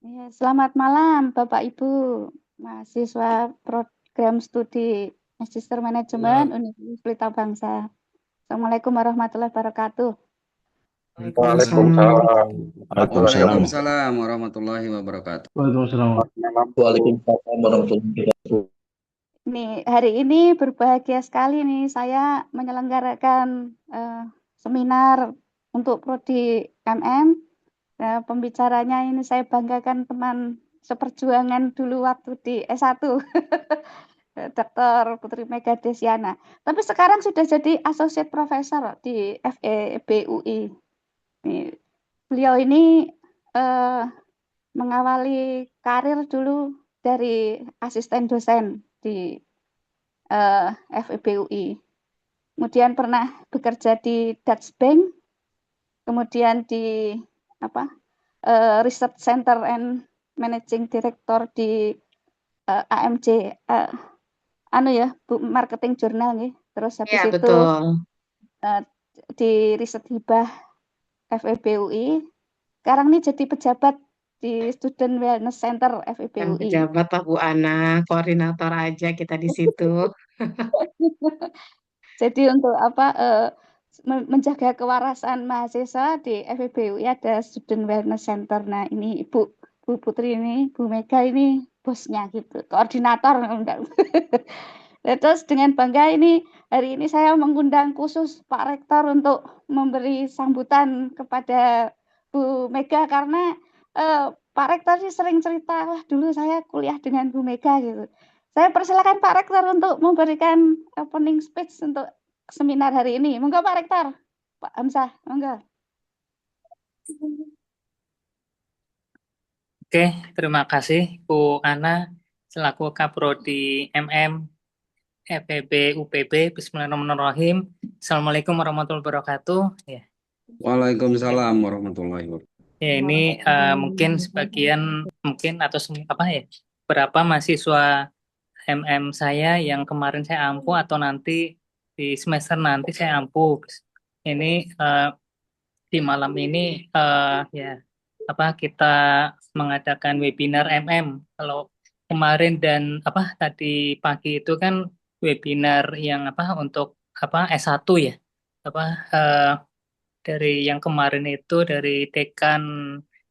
Ya, selamat malam Bapak Ibu, mahasiswa program studi Magister Manajemen Ya, Universitas Pelita Bangsa. Assalamualaikum warahmatullahi wabarakatuh. Waalaikumsalam. Waalaikumsalam. Waalaikumsalam warahmatullahi wabarakatuh. Waalaikumsalam. Waalaikumsalam warahmatullahi wabarakatuh. Hari ini berbahagia sekali nih saya menyelenggarakan seminar untuk prodi MM. Pembicaranya ini saya banggakan teman seperjuangan dulu waktu di S1. Dr. Putri Mega Desiana. Tapi sekarang sudah jadi associate professor di FEB UI. Beliau ini eh, mengawali karir dulu dari asisten dosen di FEB UI. Kemudian pernah bekerja di Dutch Bank, kemudian di Research Center and Managing Director di AMJ, marketing jurnal nih. Terus habis Ya, itu betul. di riset hibah FEB UI. Sekarang nih jadi pejabat di Student Wellness Center FEB Dan UI. pejabat Pak Bu Ana, koordinator aja kita di situ. Jadi untuk menjaga kewarasan mahasiswa di FEB UI ada Student Wellness Center. Nah, ini Bu Putri ini, Bu Mega ini bosnya gitu, koordinator. Terus dengan bangga ini hari ini saya mengundang khusus Pak Rektor untuk memberi sambutan kepada Bu Mega karena Pak Rektor sih sering cerita, wah dulu saya kuliah dengan Bu Mega gitu. Saya persilakan Pak Rektor untuk memberikan opening speech untuk seminar hari ini. Monggo Pak Rektor, Pak Hamzah, monggo. Oke, terima kasih Bu Ana selaku Kaprodi MM FEB UPB. Bismillahirrahmanirrahim. Assalamualaikum warahmatullahi wabarakatuh. Ya, Waalaikumsalam warahmatullahi wabarakatuh. ini mungkin sebagian atau berapa mahasiswa MM saya yang kemarin saya ampu atau nanti di semester nanti saya ampu. Ini di malam ini kita mengadakan webinar MM. Kalau kemarin dan tadi pagi itu kan webinar yang untuk S1 ya. Eh, dari yang kemarin itu dari dekan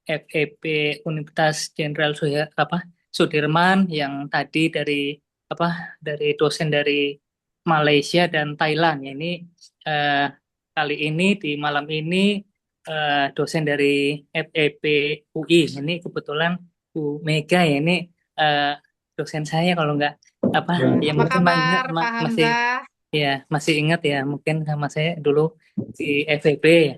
FEB Universitas Jenderal Sudirman, yang tadi apa dari dosen dari Malaysia dan Thailand. Ya, ini eh, kali ini di malam ini dosen dari FEB UI. Ini kebetulan Bu Mega ya, ini eh, dosen saya kalau nggak ya Apa mungkin kabar, Pak masih Hamzah? ya masih ingat ya mungkin sama saya dulu di FEB ya.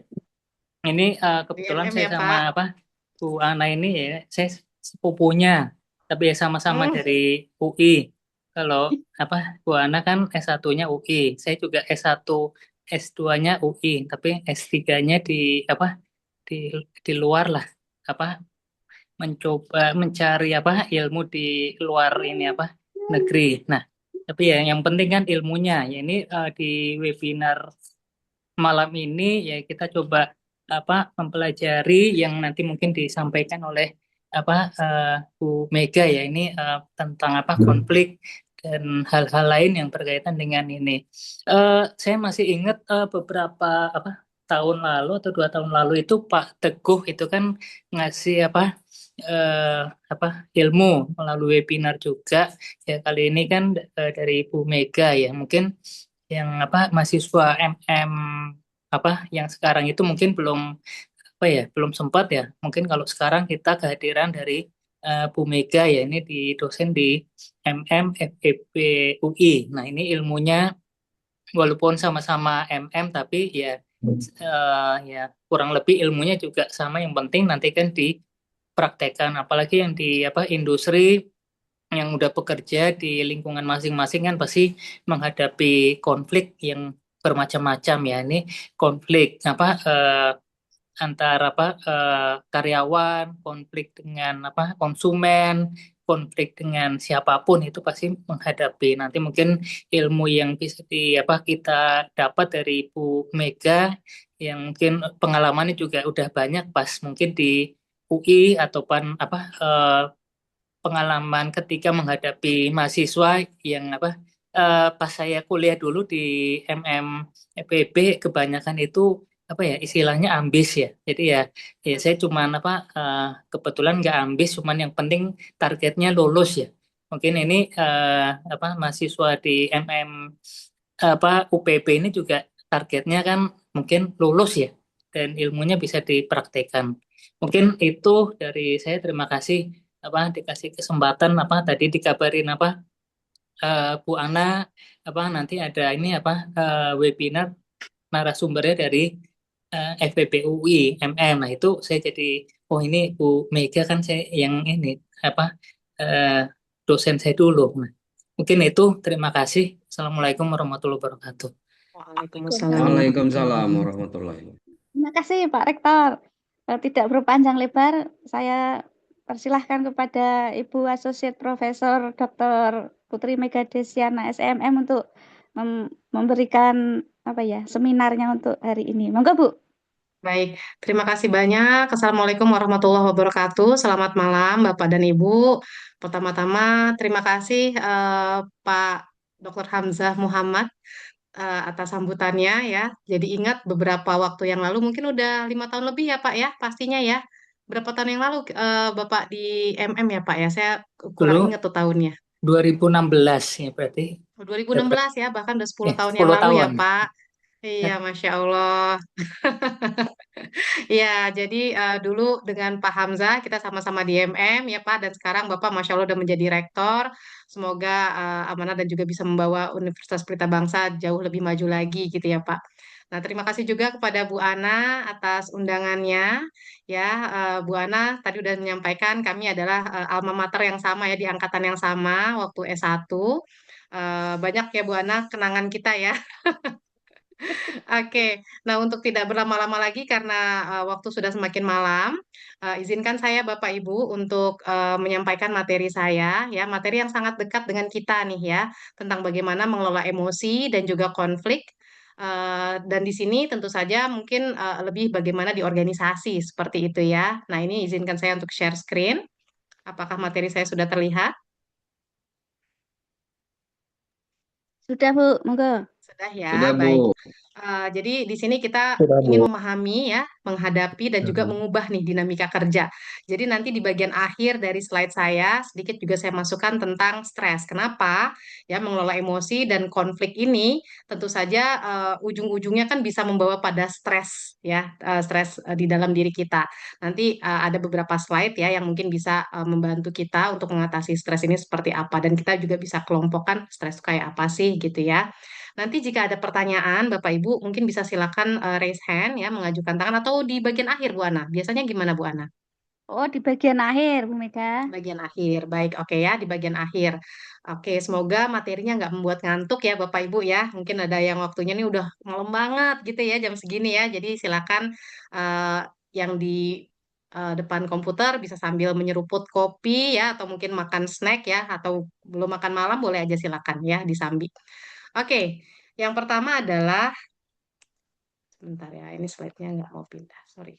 Ini Di kebetulan MM saya ya, sama Pak? Bu Ana ini ya, saya sepupunya, tapi ya sama-sama Hmm, dari UI. Kalau Bu Ana kan S1-nya UI, saya juga S1, S2-nya UI, tapi S3-nya di apa di di luar lah, apa mencoba mencari ilmu di luar ini negeri. Nah, tapi ya yang penting kan ilmunya. Ya ini di webinar malam ini ya kita coba mempelajari yang nanti mungkin disampaikan oleh eh, Bu Mega ya, ini tentang konflik dan hal-hal lain yang berkaitan dengan ini. Saya masih ingat beberapa tahun lalu atau 2 tahun lalu itu Pak Teguh itu kan ngasih eh, ilmu melalui webinar juga. Ya kali ini kan dari Bu Mega ya, mungkin yang mahasiswa MM yang sekarang itu mungkin belum belum sempat ya. Mungkin kalau sekarang kita kehadiran dari Bu Mega ya, ini di dosen di MM FEB UI. Nah, ini ilmunya walaupun sama-sama MM tapi ya ya kurang lebih ilmunya juga sama. Yang penting nanti kan dipraktekkan, apalagi yang di industri yang udah bekerja di lingkungan masing-masing kan pasti menghadapi konflik yang bermacam-macam ya. Ini konflik antara karyawan, konflik dengan konsumen, konflik dengan siapapun itu pasti menghadapi. Nanti mungkin ilmu yang bisa kita dapat dari Bu Mega yang mungkin pengalamannya juga udah banyak pas mungkin di UI ataupun pengalaman ketika menghadapi mahasiswa yang pas saya kuliah dulu di FEB kebanyakan itu istilahnya ambis ya. Jadi ya saya cuman kebetulan nggak ambis, cuman yang penting targetnya lulus ya. Mungkin ini mahasiswa di UPB ini juga targetnya kan mungkin lulus ya, dan ilmunya bisa dipraktekkan. Mungkin itu dari saya. Terima kasih dikasih kesempatan tadi dikabarin Bu Ana nanti ada ini webinar narasumbernya dari FEB UI MM. Nah itu saya jadi ini Bu Mega kan saya yang ini eh, dosen saya dulu. Nah, mungkin itu. Terima kasih. Assalamualaikum warahmatullahi wabarakatuh. Waalaikumsalam Waalaikumsalam warahmatullahi. warahmatullahi wabarakatuh. Terima kasih Pak Rektor. Tidak berpanjang lebar, saya persilahkan kepada Ibu Asosiat Profesor Dr. Putri Mega Desiana SMM untuk memberikan seminarnya untuk hari ini. Monggo Bu. Baik, terima kasih banyak. Assalamualaikum warahmatullahi wabarakatuh. Selamat malam Bapak dan Ibu. Pertama-tama terima kasih Pak Dr. Hamzah Muhammad atas sambutannya ya. Jadi ingat beberapa waktu yang lalu, mungkin udah 5 tahun lebih ya Pak ya, pastinya ya. Berapa tahun yang lalu Bapak di MM ya Pak ya? Saya kurang Dulu ingat tuh tahunnya. 2016 ya berarti. 2016 ya, bahkan udah 10 tahun yang 10 lalu ya tahun. Pak. Iya, Masya Allah. Ya, jadi dulu dengan Pak Hamzah kita sama-sama di MM ya Pak, dan sekarang Bapak Masya Allah udah menjadi rektor. Semoga amanah dan juga bisa membawa Universitas Pelita Bangsa jauh lebih maju lagi gitu ya Pak. Nah, terima kasih juga kepada Bu Ana atas undangannya. Ya, Bu Ana tadi udah menyampaikan kami adalah alma mater yang sama ya, di angkatan yang sama waktu S1. Banyak ya Bu Ana kenangan kita ya. Oke, nah untuk tidak berlama-lama lagi karena waktu sudah semakin malam, izinkan saya Bapak Ibu untuk menyampaikan materi saya, ya materi yang sangat dekat dengan kita nih ya, tentang bagaimana mengelola emosi dan juga konflik. Dan di sini tentu saja mungkin lebih bagaimana di organisasi seperti itu ya. Nah ini izinkan saya untuk share screen. Apakah materi saya sudah terlihat? Sudah Bu, monggo. Sudah ya, Sudah baik. Bu. Jadi di sini kita Sudah, ingin Bu. memahami ya, menghadapi dan juga mengubah nih dinamika kerja. Jadi nanti di bagian akhir dari slide saya sedikit juga saya masukkan tentang stres. Kenapa? Ya mengelola emosi dan konflik ini tentu saja ujung-ujungnya kan bisa membawa pada stres ya, stres di dalam diri kita. Nanti ada beberapa slide ya yang mungkin bisa membantu kita untuk mengatasi stres ini seperti apa, dan kita juga bisa kelompokkan stres kayak apa sih gitu ya. Nanti jika ada pertanyaan, Bapak Ibu mungkin bisa silakan raise hand ya, mengajukan tangan, atau di bagian akhir Bu Ana. Biasanya gimana Bu Ana? Oh, di bagian akhir Bu Mega. Bagian akhir, baik, oke ya, di bagian akhir. Oke, semoga materinya nggak membuat ngantuk ya Bapak Ibu ya. Mungkin ada yang waktunya nih udah malam banget gitu ya, jam segini ya. Jadi silakan eh, yang di depan komputer bisa sambil menyeruput kopi ya, atau mungkin makan snack ya, atau belum makan malam boleh aja silakan ya disambi. Oke, yang pertama adalah, sebentar ya, ini slide-nya nggak mau pindah, sorry.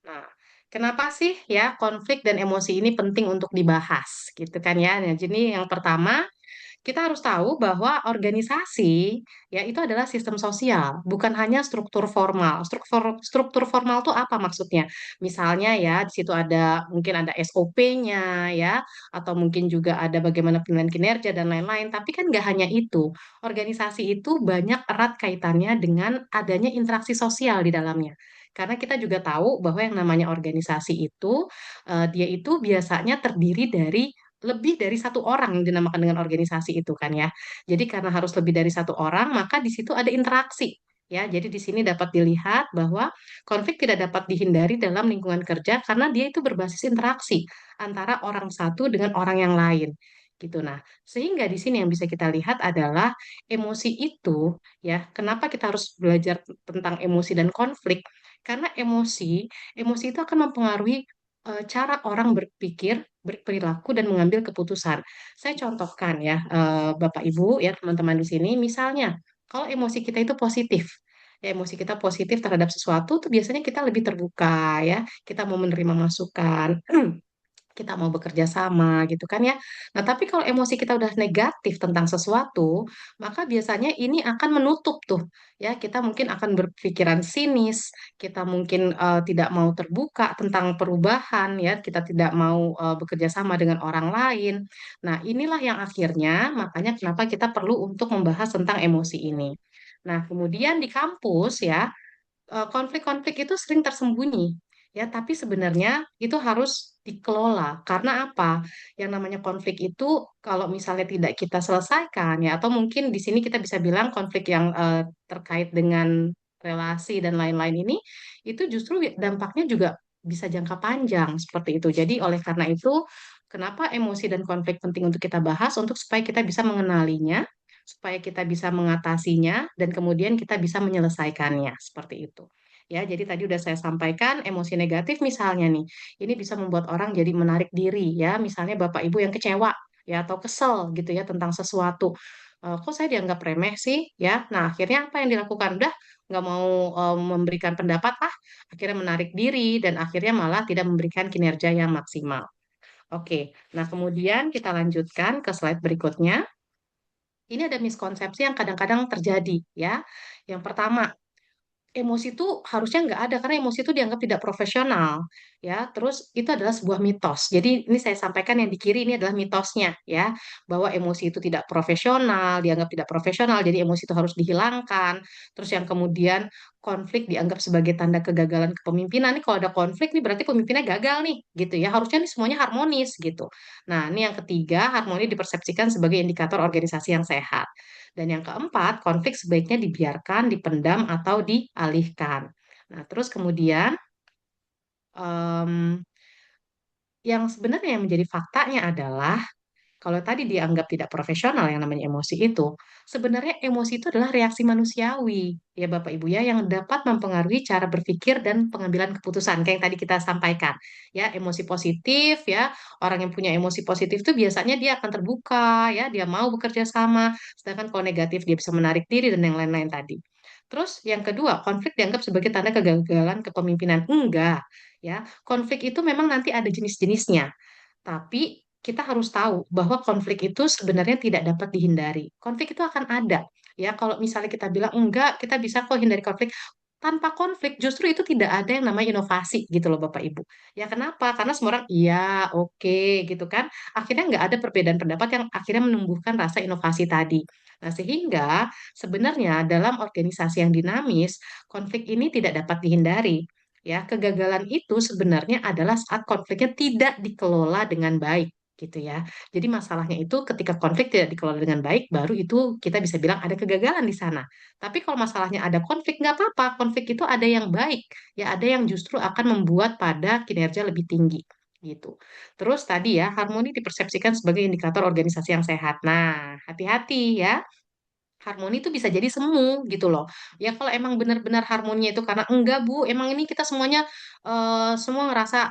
Nah, kenapa sih ya konflik dan emosi ini penting untuk dibahas, gitu kan ya? Nah, jadi yang pertama, kita harus tahu bahwa organisasi ya itu adalah sistem sosial, bukan hanya struktur formal. Struktur formal itu apa maksudnya? Misalnya ya di situ ada mungkin ada SOP-nya ya, atau mungkin juga ada bagaimana penilaian kinerja dan lain-lain. Tapi kan nggak hanya itu. Organisasi itu banyak erat kaitannya dengan adanya interaksi sosial di dalamnya. Karena kita juga tahu bahwa yang namanya organisasi itu dia itu biasanya terdiri dari lebih dari satu orang yang dinamakan dengan organisasi itu kan ya. Jadi karena harus lebih dari satu orang, maka di situ ada interaksi. Ya, jadi di sini dapat dilihat bahwa konflik tidak dapat dihindari dalam lingkungan kerja karena dia itu berbasis interaksi antara orang satu dengan orang yang lain. Gitu. Nah, sehingga di sini yang bisa kita lihat adalah emosi itu ya, kenapa kita harus belajar tentang emosi dan konflik? Karena emosi itu akan mempengaruhi cara orang berpikir, berperilaku, dan mengambil keputusan. Saya contohkan ya, Bapak Ibu, ya teman-teman di sini, misalnya, kalau emosi kita itu positif, ya emosi kita positif terhadap sesuatu tuh biasanya kita lebih terbuka ya, kita mau menerima masukan, kita mau bekerja sama gitu kan ya. Nah, tapi kalau emosi kita udah negatif tentang sesuatu, maka biasanya ini akan menutup tuh ya. Kita mungkin akan berpikiran sinis, kita mungkin tidak mau terbuka tentang perubahan ya, kita tidak mau bekerja sama dengan orang lain. Nah, inilah yang akhirnya makanya kenapa kita perlu untuk membahas tentang emosi ini. Nah, kemudian di kampus ya, konflik-konflik itu sering tersembunyi ya, tapi sebenarnya itu harus dikelola. Karena apa? Yang namanya konflik itu kalau misalnya tidak kita selesaikan ya, atau mungkin di sini kita bisa bilang konflik yang terkait dengan relasi dan lain-lain ini, itu justru dampaknya juga bisa jangka panjang seperti itu. Jadi oleh karena itu, kenapa emosi dan konflik penting untuk kita bahas untuk supaya kita bisa mengenalinya, supaya kita bisa mengatasinya dan kemudian kita bisa menyelesaikannya seperti itu. Ya, jadi tadi udah saya sampaikan emosi negatif misalnya nih, ini bisa membuat orang jadi menarik diri ya, misalnya Bapak Ibu yang kecewa ya atau kesel gitu ya tentang sesuatu. Kok saya dianggap remeh sih ya? Nah, akhirnya apa yang dilakukan? Udah nggak mau memberikan pendapat akhirnya menarik diri dan akhirnya malah tidak memberikan kinerja yang maksimal. Oke, nah kemudian kita lanjutkan ke slide berikutnya. Ini ada miskonsepsi yang kadang-kadang terjadi ya. Yang pertama, emosi itu harusnya nggak ada karena emosi itu dianggap tidak profesional ya. Terus itu adalah sebuah mitos. Jadi ini saya sampaikan yang di kiri ini adalah mitosnya ya, bahwa emosi itu tidak profesional, dianggap tidak profesional, jadi emosi itu harus dihilangkan. Terus yang kemudian konflik dianggap sebagai tanda kegagalan kepemimpinan. Nih kalau ada konflik nih berarti pemimpinnya gagal nih gitu ya. Harusnya nih semuanya harmonis gitu. Nah, ini yang ketiga, harmoni dipersepsikan sebagai indikator organisasi yang sehat. Dan yang keempat, konflik sebaiknya dibiarkan, dipendam, atau dialihkan. Nah, terus kemudian em, yang sebenarnya yang menjadi faktanya adalah kalau tadi dianggap tidak profesional yang namanya emosi itu, sebenarnya emosi itu adalah reaksi manusiawi, ya Bapak Ibu ya, yang dapat mempengaruhi cara berpikir dan pengambilan keputusan, kayak yang tadi kita sampaikan. Ya, emosi positif ya, orang yang punya emosi positif itu biasanya dia akan terbuka, ya, dia mau bekerja sama, sedangkan kalau negatif dia bisa menarik diri dan yang lain-lain tadi. Terus yang kedua, konflik dianggap sebagai tanda kegagalan kepemimpinan. Enggak, ya. Konflik itu memang nanti ada jenis-jenisnya. Tapi kita harus tahu bahwa konflik itu sebenarnya tidak dapat dihindari. Konflik itu akan ada. Ya, kalau misalnya kita bilang enggak, kita bisa kok hindari konflik. Tanpa konflik justru itu tidak ada yang namanya inovasi gitu loh Bapak Ibu. Ya kenapa? Karena semua orang iya, oke gitu kan. Akhirnya nggak ada perbedaan pendapat yang akhirnya menumbuhkan rasa inovasi tadi. Nah, sehingga sebenarnya dalam organisasi yang dinamis, konflik ini tidak dapat dihindari. Ya, kegagalan itu sebenarnya adalah saat konfliknya tidak dikelola dengan baik gitu ya. Jadi masalahnya itu ketika konflik tidak dikelola dengan baik, baru itu kita bisa bilang ada kegagalan di sana. Tapi kalau masalahnya ada konflik, nggak apa-apa. Konflik itu ada yang baik, ya ada yang justru akan membuat pada kinerja lebih tinggi gitu. Terus tadi ya, harmoni dipersepsikan sebagai indikator organisasi yang sehat. Nah, hati-hati ya, harmoni itu bisa jadi semu gitu loh. Ya kalau emang benar-benar harmoninya itu karena enggak Bu, emang ini kita semuanya semua ngerasa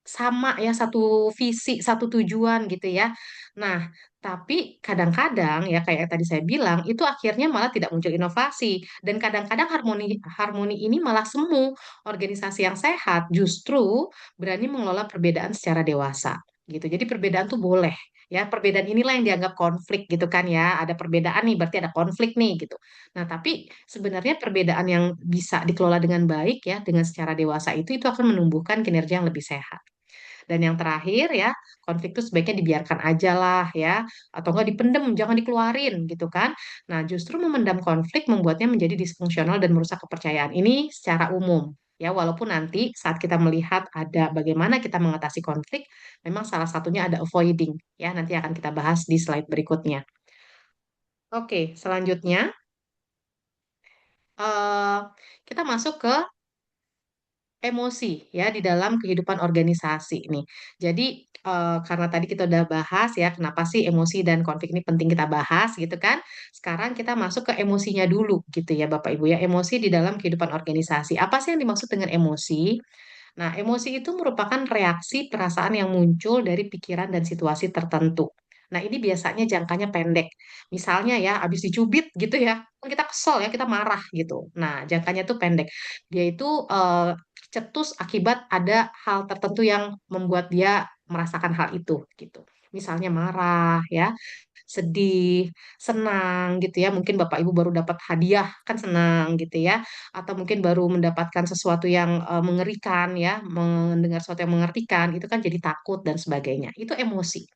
sama ya satu visi, satu tujuan gitu ya. Nah, tapi kadang-kadang ya kayak yang tadi saya bilang itu akhirnya malah tidak muncul inovasi dan kadang-kadang harmoni harmoni ini malah semu. Organisasi yang sehat justru berani mengelola perbedaan secara dewasa gitu. Jadi perbedaan tuh boleh ya. Perbedaan inilah yang dianggap konflik gitu kan ya. Ada perbedaan nih berarti ada konflik nih gitu. Nah, tapi sebenarnya perbedaan yang bisa dikelola dengan baik ya dengan secara dewasa itu akan menumbuhkan kinerja yang lebih sehat. Dan yang terakhir ya, konflik itu sebaiknya dibiarkan aja lah ya, atau enggak dipendem, jangan dikeluarin gitu kan. Nah, justru memendam konflik membuatnya menjadi disfungsional dan merusak kepercayaan. Ini secara umum. Ya, walaupun nanti saat kita melihat ada bagaimana kita mengatasi konflik, memang salah satunya ada avoiding. Ya, nanti akan kita bahas di slide berikutnya. Oke, selanjutnya eh, kita masuk ke emosi ya di dalam kehidupan organisasi nih. Jadi karena tadi kita udah bahas ya kenapa sih emosi dan konflik ini penting kita bahas gitu kan. Sekarang kita masuk ke emosinya dulu gitu ya Bapak Ibu ya. Emosi di dalam kehidupan organisasi. Apa sih yang dimaksud dengan emosi? Nah, emosi itu merupakan reaksi perasaan yang muncul dari pikiran dan situasi tertentu. Nah, ini biasanya jangkanya pendek. Misalnya ya, habis dicubit gitu ya, kan kita kesel ya, kita marah gitu. Nah, jangkanya tuh pendek. Dia itu cetus akibat ada hal tertentu yang membuat dia merasakan hal itu gitu. Misalnya marah ya, sedih, senang gitu ya. Mungkin Bapak Ibu baru dapat hadiah, kan senang gitu ya. Atau mungkin baru mendapatkan sesuatu yang mengerikan ya, mendengar sesuatu yang mengerikan, itu kan jadi takut dan sebagainya. Itu emosi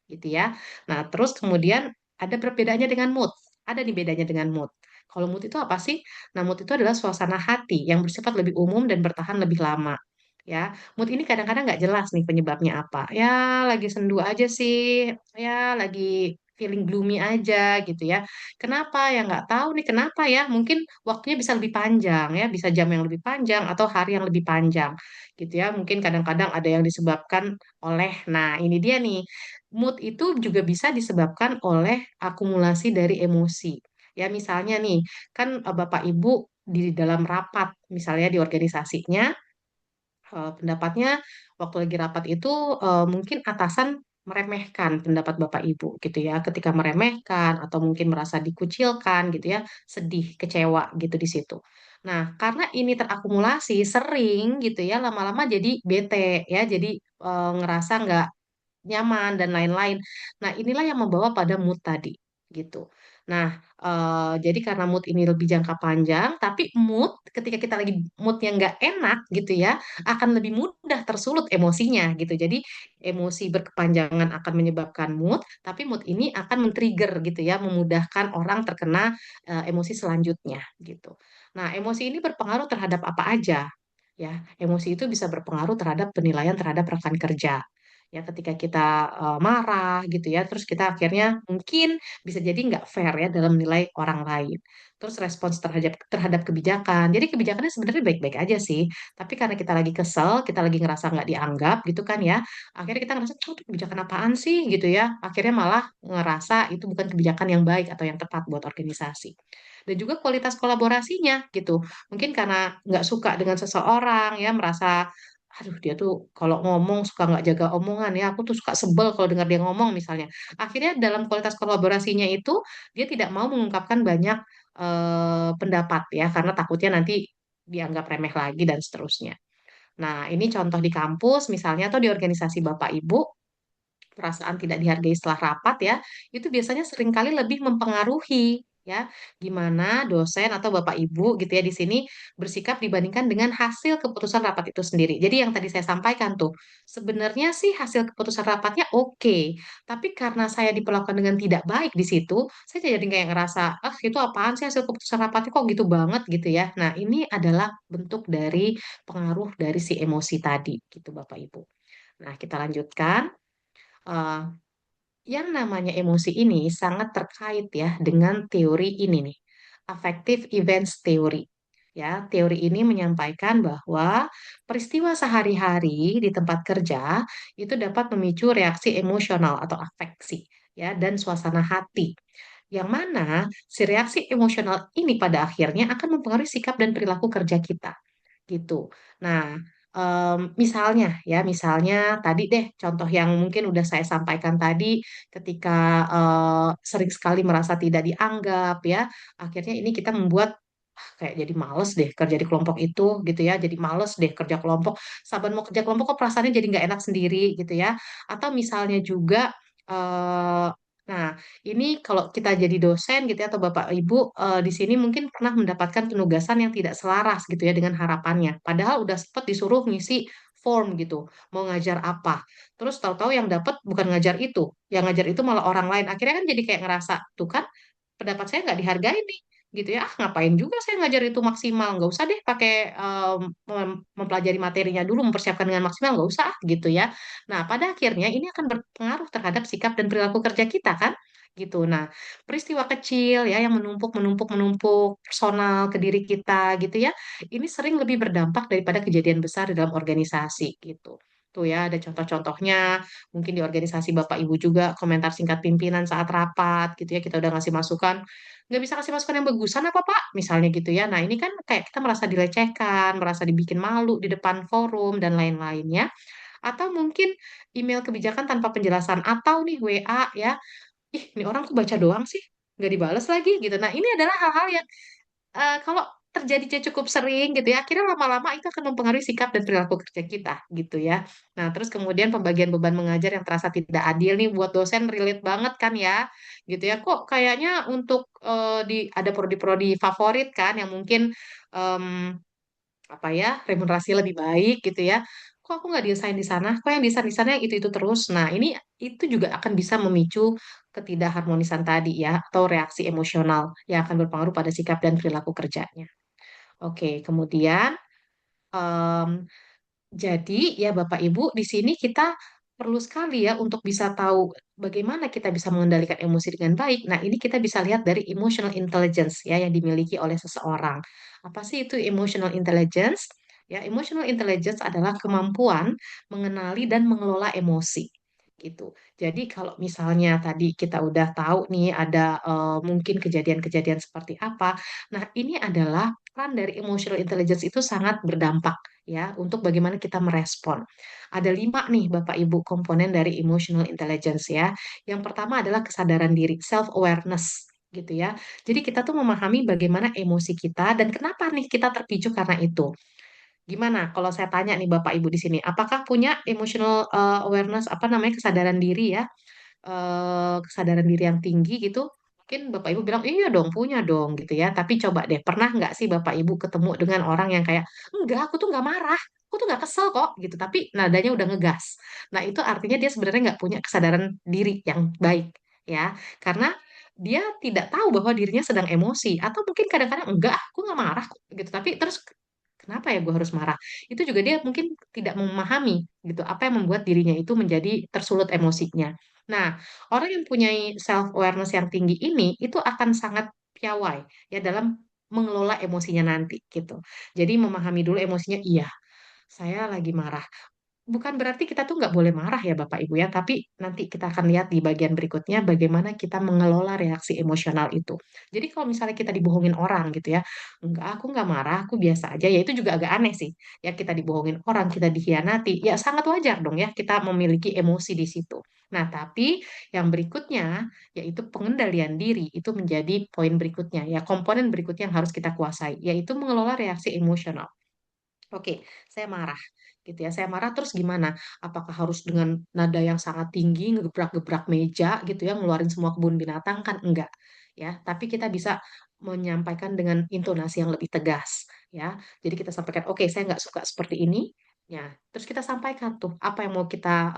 gitu ya. Nah, terus kemudian ada perbedaannya dengan mood. Ada nih bedanya dengan mood. Kalau mood itu apa sih? Nah, mood itu adalah suasana hati yang bersifat lebih umum dan bertahan lebih lama. Ya, mood ini kadang-kadang nggak jelas nih penyebabnya apa. Ya, lagi sendu aja sih. Ya, lagi feeling gloomy aja gitu ya. Kenapa? Ya nggak tahu nih kenapa ya. Mungkin waktunya bisa lebih panjang ya, bisa jam yang lebih panjang atau hari yang lebih panjang gitu ya. Mungkin kadang-kadang ada yang disebabkan oleh, nah ini dia nih, mood itu juga bisa disebabkan oleh akumulasi dari emosi. Ya, misalnya nih, kan Bapak Ibu di dalam rapat, misalnya di organisasinya, pendapatnya waktu lagi rapat itu mungkin atasan meremehkan pendapat Bapak Ibu gitu ya. Ketika meremehkan atau mungkin merasa dikucilkan gitu ya, sedih, kecewa gitu di situ. Nah, karena ini terakumulasi sering gitu ya, lama-lama jadi bete ya, jadi ngerasa nggak nyaman dan lain-lain. Nah, inilah yang membawa pada mood tadi, gitu. Nah, jadi karena mood ini lebih jangka panjang, tapi mood ketika kita lagi mood yang nggak enak gitu ya, akan lebih mudah tersulut emosinya gitu. Jadi emosi berkepanjangan akan menyebabkan mood, tapi mood ini akan men-trigger gitu ya, memudahkan orang terkena emosi selanjutnya gitu. Nah, emosi ini berpengaruh terhadap apa aja? Ya, emosi itu bisa berpengaruh terhadap penilaian terhadap rekan kerja. Ya, ketika kita marah gitu ya, terus kita akhirnya mungkin bisa jadi nggak fair ya dalam menilai orang lain. Terus respons terhadap terhadap kebijakan. Jadi kebijakannya sebenarnya baik-baik aja sih, tapi karena kita lagi kesel, kita lagi ngerasa nggak dianggap gitu kan ya, akhirnya kita ngerasa, "Oh, itu kebijakan apaan sih?" gitu ya. Akhirnya malah ngerasa itu bukan kebijakan yang baik atau yang tepat buat organisasi. Dan juga kualitas kolaborasinya gitu. Mungkin karena nggak suka dengan seseorang ya, merasa aduh dia tuh kalau ngomong suka nggak jaga omongan ya, aku tuh suka sebel kalau dengar dia ngomong misalnya. Akhirnya dalam kualitas kolaborasinya itu dia tidak mau mengungkapkan banyak pendapat ya, karena takutnya nanti dianggap remeh lagi dan seterusnya. Nah, ini contoh di kampus misalnya atau di organisasi Bapak Ibu, perasaan tidak dihargai setelah rapat ya, itu biasanya seringkali lebih mempengaruhi ya, gimana dosen atau Bapak Ibu gitu ya di sini bersikap dibandingkan dengan hasil keputusan rapat itu sendiri. Jadi yang tadi saya sampaikan tuh, sebenarnya sih hasil keputusan rapatnya oke, tapi karena saya diperlakukan dengan tidak baik di situ, saya jadi kayak ngerasa, ah itu apaan sih hasil keputusan rapatnya kok gitu banget gitu ya. Nah ini adalah bentuk dari pengaruh dari si emosi tadi gitu Bapak Ibu. Nah kita lanjutkan. Eh, yang namanya emosi ini sangat terkait ya dengan teori ini nih, affective events theory. Ya, teori ini menyampaikan bahwa peristiwa sehari-hari di tempat kerja itu dapat memicu reaksi emosional atau afeksi ya dan suasana hati. Yang mana si reaksi emosional ini pada akhirnya akan mempengaruhi sikap dan perilaku kerja kita gitu. Nah, misalnya ya, misalnya tadi deh contoh yang mungkin udah saya sampaikan tadi ketika sering sekali merasa tidak dianggap ya, akhirnya ini kita membuat kayak jadi males deh kerja di kelompok itu gitu ya, jadi males deh kerja kelompok, saban mau kerja kelompok kok perasaannya jadi nggak enak sendiri gitu ya. Atau misalnya juga eh, nah ini kalau kita jadi dosen gitu ya atau Bapak Ibu di sini mungkin pernah mendapatkan penugasan yang tidak selaras gitu ya dengan harapannya. Padahal udah sempat disuruh ngisi form gitu, mau ngajar apa. Terus tahu-tahu yang dapat bukan ngajar itu, yang ngajar itu malah orang lain. Akhirnya kan jadi kayak ngerasa, tuh kan pendapat saya nggak dihargai nih gitu ya, ah ngapain juga saya ngajar itu maksimal, nggak usah deh pakai mempelajari materinya dulu, mempersiapkan dengan maksimal, nggak usah ah, gitu ya. Nah pada akhirnya ini akan berpengaruh terhadap sikap dan perilaku kerja kita kan gitu. Nah peristiwa kecil ya yang menumpuk menumpuk menumpuk personal ke diri kita gitu ya, ini sering lebih berdampak daripada kejadian besar di dalam organisasi gitu. Tuh ya, ada contoh-contohnya, mungkin di organisasi Bapak Ibu juga, komentar singkat pimpinan saat rapat gitu ya, kita udah ngasih masukan, nggak bisa kasih masukan yang bagusan apa Pak? Misalnya gitu ya. Nah ini kan kayak kita merasa dilecehkan, merasa dibikin malu di depan forum dan lain-lainnya. Atau mungkin email kebijakan tanpa penjelasan, atau nih WA ya, ih ini orang kok baca doang sih, nggak dibales lagi gitu. Nah ini adalah hal-hal yang kalau terjadinya cukup sering gitu ya, akhirnya lama-lama itu akan mempengaruhi sikap dan perilaku kerja kita gitu ya. Nah, terus kemudian pembagian beban mengajar yang terasa tidak adil nih buat dosen relate banget kan ya, gitu ya. Kok kayaknya untuk di ada prodi-prodi favorit kan yang mungkin em, apa ya, remunerasi lebih baik gitu ya. Kok aku nggak desain di sana? Kok yang desain di sana yang itu terus? Nah, ini itu juga akan bisa memicu ketidakharmonisan tadi ya, atau reaksi emosional yang akan berpengaruh pada sikap dan perilaku kerjanya. Oke, kemudian em, jadi ya Bapak Ibu, di sini kita perlu sekali ya untuk bisa tahu bagaimana kita bisa mengendalikan emosi dengan baik. Nah, ini kita bisa lihat dari emotional intelligence ya yang dimiliki oleh seseorang. Apa sih itu emotional intelligence? Ya, emotional intelligence adalah kemampuan mengenali dan mengelola emosi. Gitu. Jadi kalau misalnya tadi kita udah tahu nih ada mungkin kejadian-kejadian seperti apa, nah ini adalah peran dari emotional intelligence itu sangat berdampak ya untuk bagaimana kita merespon. Ada 5 nih Bapak Ibu komponen dari emotional intelligence ya. Yang pertama adalah kesadaran diri, self awareness gitu ya. Jadi kita tuh memahami bagaimana emosi kita dan kenapa nih kita terpicu karena itu. Gimana kalau saya tanya nih Bapak Ibu di sini, apakah punya emotional awareness apa namanya kesadaran diri ya? Kesadaran diri yang tinggi gitu, mungkin Bapak Ibu bilang, iya dong, punya dong gitu ya. Tapi coba deh, pernah nggak sih Bapak Ibu ketemu dengan orang yang kayak, enggak, aku tuh nggak marah, aku tuh nggak kesel kok gitu, tapi nadanya udah ngegas. Nah itu artinya dia sebenarnya nggak punya kesadaran diri yang baik ya, karena dia tidak tahu bahwa dirinya sedang emosi, atau mungkin kadang-kadang enggak, aku nggak marah kok gitu, tapi terus kenapa ya gue harus marah? Itu juga dia mungkin tidak memahami gitu apa yang membuat dirinya itu menjadi tersulut emosinya. Nah, orang yang punya self awareness yang tinggi ini itu akan sangat piawai ya dalam mengelola emosinya nanti gitu. Jadi memahami dulu emosinya, iya, saya lagi marah. Bukan berarti kita tuh nggak boleh marah ya Bapak Ibu ya, tapi nanti kita akan lihat di bagian berikutnya bagaimana kita mengelola reaksi emosional itu. Jadi kalau misalnya kita dibohongin orang gitu ya, enggak, aku nggak marah, aku biasa aja, ya itu juga agak aneh sih. Ya kita dibohongin orang, kita dikhianati, ya sangat wajar dong ya kita memiliki emosi di situ. Nah, tapi yang berikutnya yaitu pengendalian diri itu menjadi poin berikutnya ya, komponen berikutnya yang harus kita kuasai, yaitu mengelola reaksi emosional. Oke, saya marah gitu ya. Saya marah terus gimana? Apakah harus dengan nada yang sangat tinggi, ngegebrak-gebrak meja gitu ya, ngeluarin semua kebun binatang kan enggak ya. Tapi kita bisa menyampaikan dengan intonasi yang lebih tegas ya. Jadi kita sampaikan, oke, saya nggak suka seperti ini. Ya, terus kita sampaikan tuh apa yang mau kita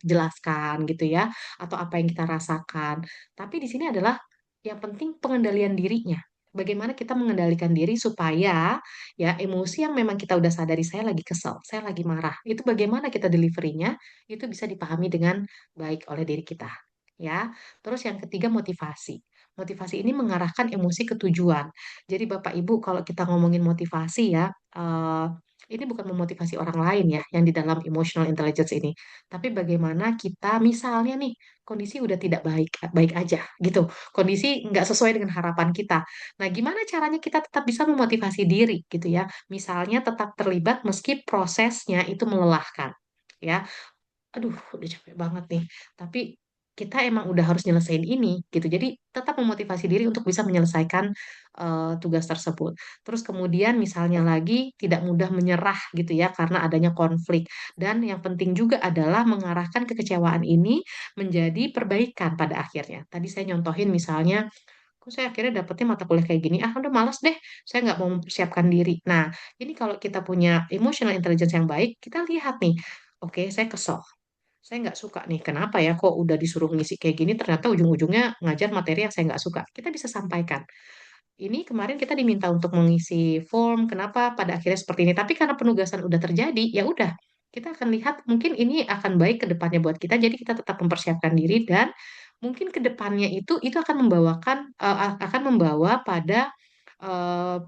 jelaskan gitu ya, atau apa yang kita rasakan. Tapi di sini adalah yang penting pengendalian dirinya. Bagaimana kita mengendalikan diri supaya ya emosi yang memang kita udah sadari saya lagi kesel, saya lagi marah. Itu bagaimana kita deliverynya itu bisa dipahami dengan baik oleh diri kita. Ya, terus yang ketiga motivasi. Motivasi ini mengarahkan emosi ke tujuan. Jadi Bapak Ibu kalau kita ngomongin motivasi ya, ini bukan memotivasi orang lain ya yang di dalam emotional intelligence ini, tapi bagaimana kita misalnya nih kondisi udah tidak baik baik aja gitu, kondisi nggak sesuai dengan harapan kita. Nah, gimana caranya kita tetap bisa memotivasi diri gitu ya? Misalnya tetap terlibat meski prosesnya itu melelahkan. Ya, aduh, udah capek banget nih. Tapi kita emang udah harus nyelesain ini gitu. Jadi tetap memotivasi diri untuk bisa menyelesaikan tugas tersebut. Terus kemudian misalnya lagi tidak mudah menyerah gitu ya karena adanya konflik. Dan yang penting juga adalah mengarahkan kekecewaan ini menjadi perbaikan pada akhirnya. Tadi saya nyontohin misalnya, kok saya akhirnya dapetnya mata kuliah kayak gini, ah udah malas deh, saya nggak mau mempersiapkan diri. Nah, ini kalau kita punya emotional intelligence yang baik, kita lihat nih, oke, saya kesel. Saya nggak suka nih, kenapa ya kok udah disuruh ngisi kayak gini, ternyata ujung-ujungnya ngajar materi yang saya nggak suka. Kita bisa sampaikan. Ini kemarin kita diminta untuk mengisi form, kenapa pada akhirnya seperti ini. Tapi karena penugasan udah terjadi, ya udah. Kita akan lihat mungkin ini akan baik ke depannya buat kita, jadi kita tetap mempersiapkan diri dan mungkin ke depannya itu akan akan membawa pada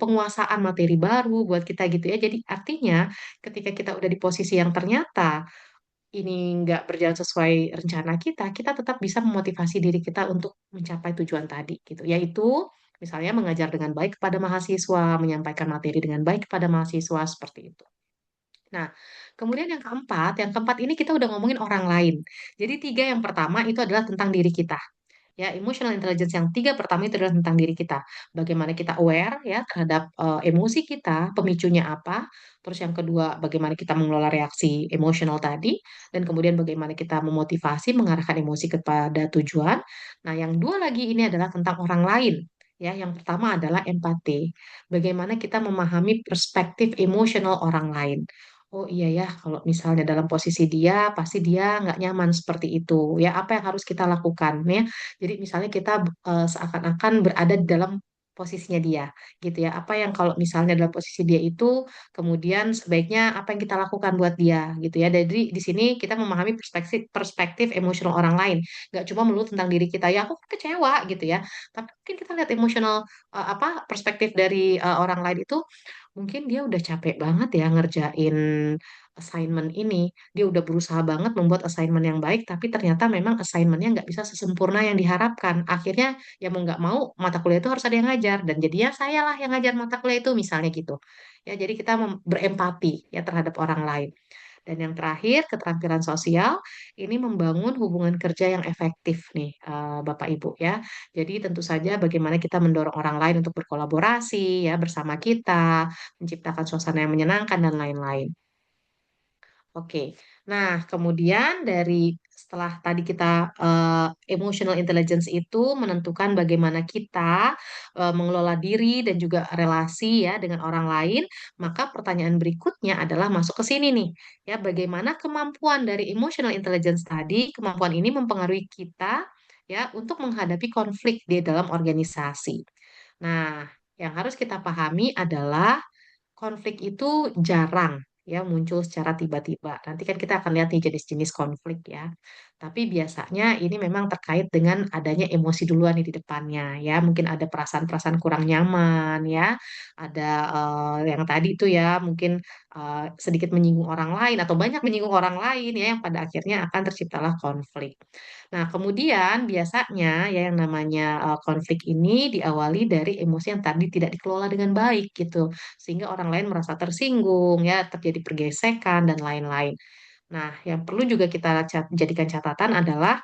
penguasaan materi baru buat kita gitu ya. Jadi artinya ketika kita udah di posisi yang ternyata ini nggak berjalan sesuai rencana kita, kita tetap bisa memotivasi diri kita untuk mencapai tujuan tadi gitu. Yaitu misalnya mengajar dengan baik kepada mahasiswa, menyampaikan materi dengan baik kepada mahasiswa seperti itu. Nah, kemudian yang keempat ini kita udah ngomongin orang lain. Jadi tiga yang pertama itu adalah tentang diri kita. Ya, emotional intelligence yang tiga pertama itu adalah tentang diri kita. Bagaimana kita aware ya terhadap emosi kita, pemicunya apa. Terus yang kedua, bagaimana kita mengelola reaksi emosional tadi. Dan kemudian bagaimana kita memotivasi, mengarahkan emosi kepada tujuan. Nah, yang dua lagi ini adalah tentang orang lain. Ya, yang pertama adalah empati. Bagaimana kita memahami perspektif emosional orang lain. Oh iya ya, kalau misalnya dalam posisi dia, pasti dia nggak nyaman seperti itu. Ya, apa yang harus kita lakukan? Ya, jadi misalnya kita seakan-akan berada di dalam posisinya dia, gitu ya. Apa yang kalau misalnya dalam posisi dia itu, kemudian sebaiknya apa yang kita lakukan buat dia, gitu ya. Jadi di sini kita memahami perspektif perspektif emosional orang lain, nggak cuma melulu tentang diri kita. Ya aku kan kecewa, gitu ya. Tapi mungkin kita lihat emosional apa perspektif dari orang lain itu, mungkin dia udah capek banget ya ngerjain assignment ini. Dia udah berusaha banget membuat assignment yang baik, tapi ternyata memang assignmentnya nggak bisa sesempurna yang diharapkan. Akhirnya ya mau nggak mau mata kuliah itu harus ada yang ngajar, dan jadinya saya lah yang ngajar mata kuliah itu misalnya gitu. Ya jadi kita berempati ya terhadap orang lain. Dan yang terakhir, keterampilan sosial ini membangun hubungan kerja yang efektif nih, Bapak Ibu ya. Jadi tentu saja bagaimana kita mendorong orang lain untuk berkolaborasi ya bersama kita, menciptakan suasana yang menyenangkan dan lain-lain. Oke, nah kemudian setelah tadi kita emotional intelligence itu menentukan bagaimana kita mengelola diri dan juga relasi ya dengan orang lain, maka pertanyaan berikutnya adalah masuk ke sini nih, ya bagaimana kemampuan dari emotional intelligence tadi, kemampuan ini mempengaruhi kita ya untuk menghadapi konflik di dalam organisasi. Nah, yang harus kita pahami adalah konflik itu jarang ya muncul secara tiba-tiba. Nanti kan kita akan lihat nih jenis-jenis konflik ya. Tapi biasanya ini memang terkait dengan adanya emosi duluan nih di depannya ya. Mungkin ada perasaan-perasaan kurang nyaman ya. Ada yang tadi itu ya mungkin sedikit menyinggung orang lain atau banyak menyinggung orang lain ya yang pada akhirnya akan terciptalah konflik. Nah, kemudian biasanya ya yang namanya konflik ini diawali dari emosi yang tadi tidak dikelola dengan baik gitu, sehingga orang lain merasa tersinggung ya, terjadi pergesekan dan lain-lain. Nah, yang perlu juga kita jadikan catatan adalah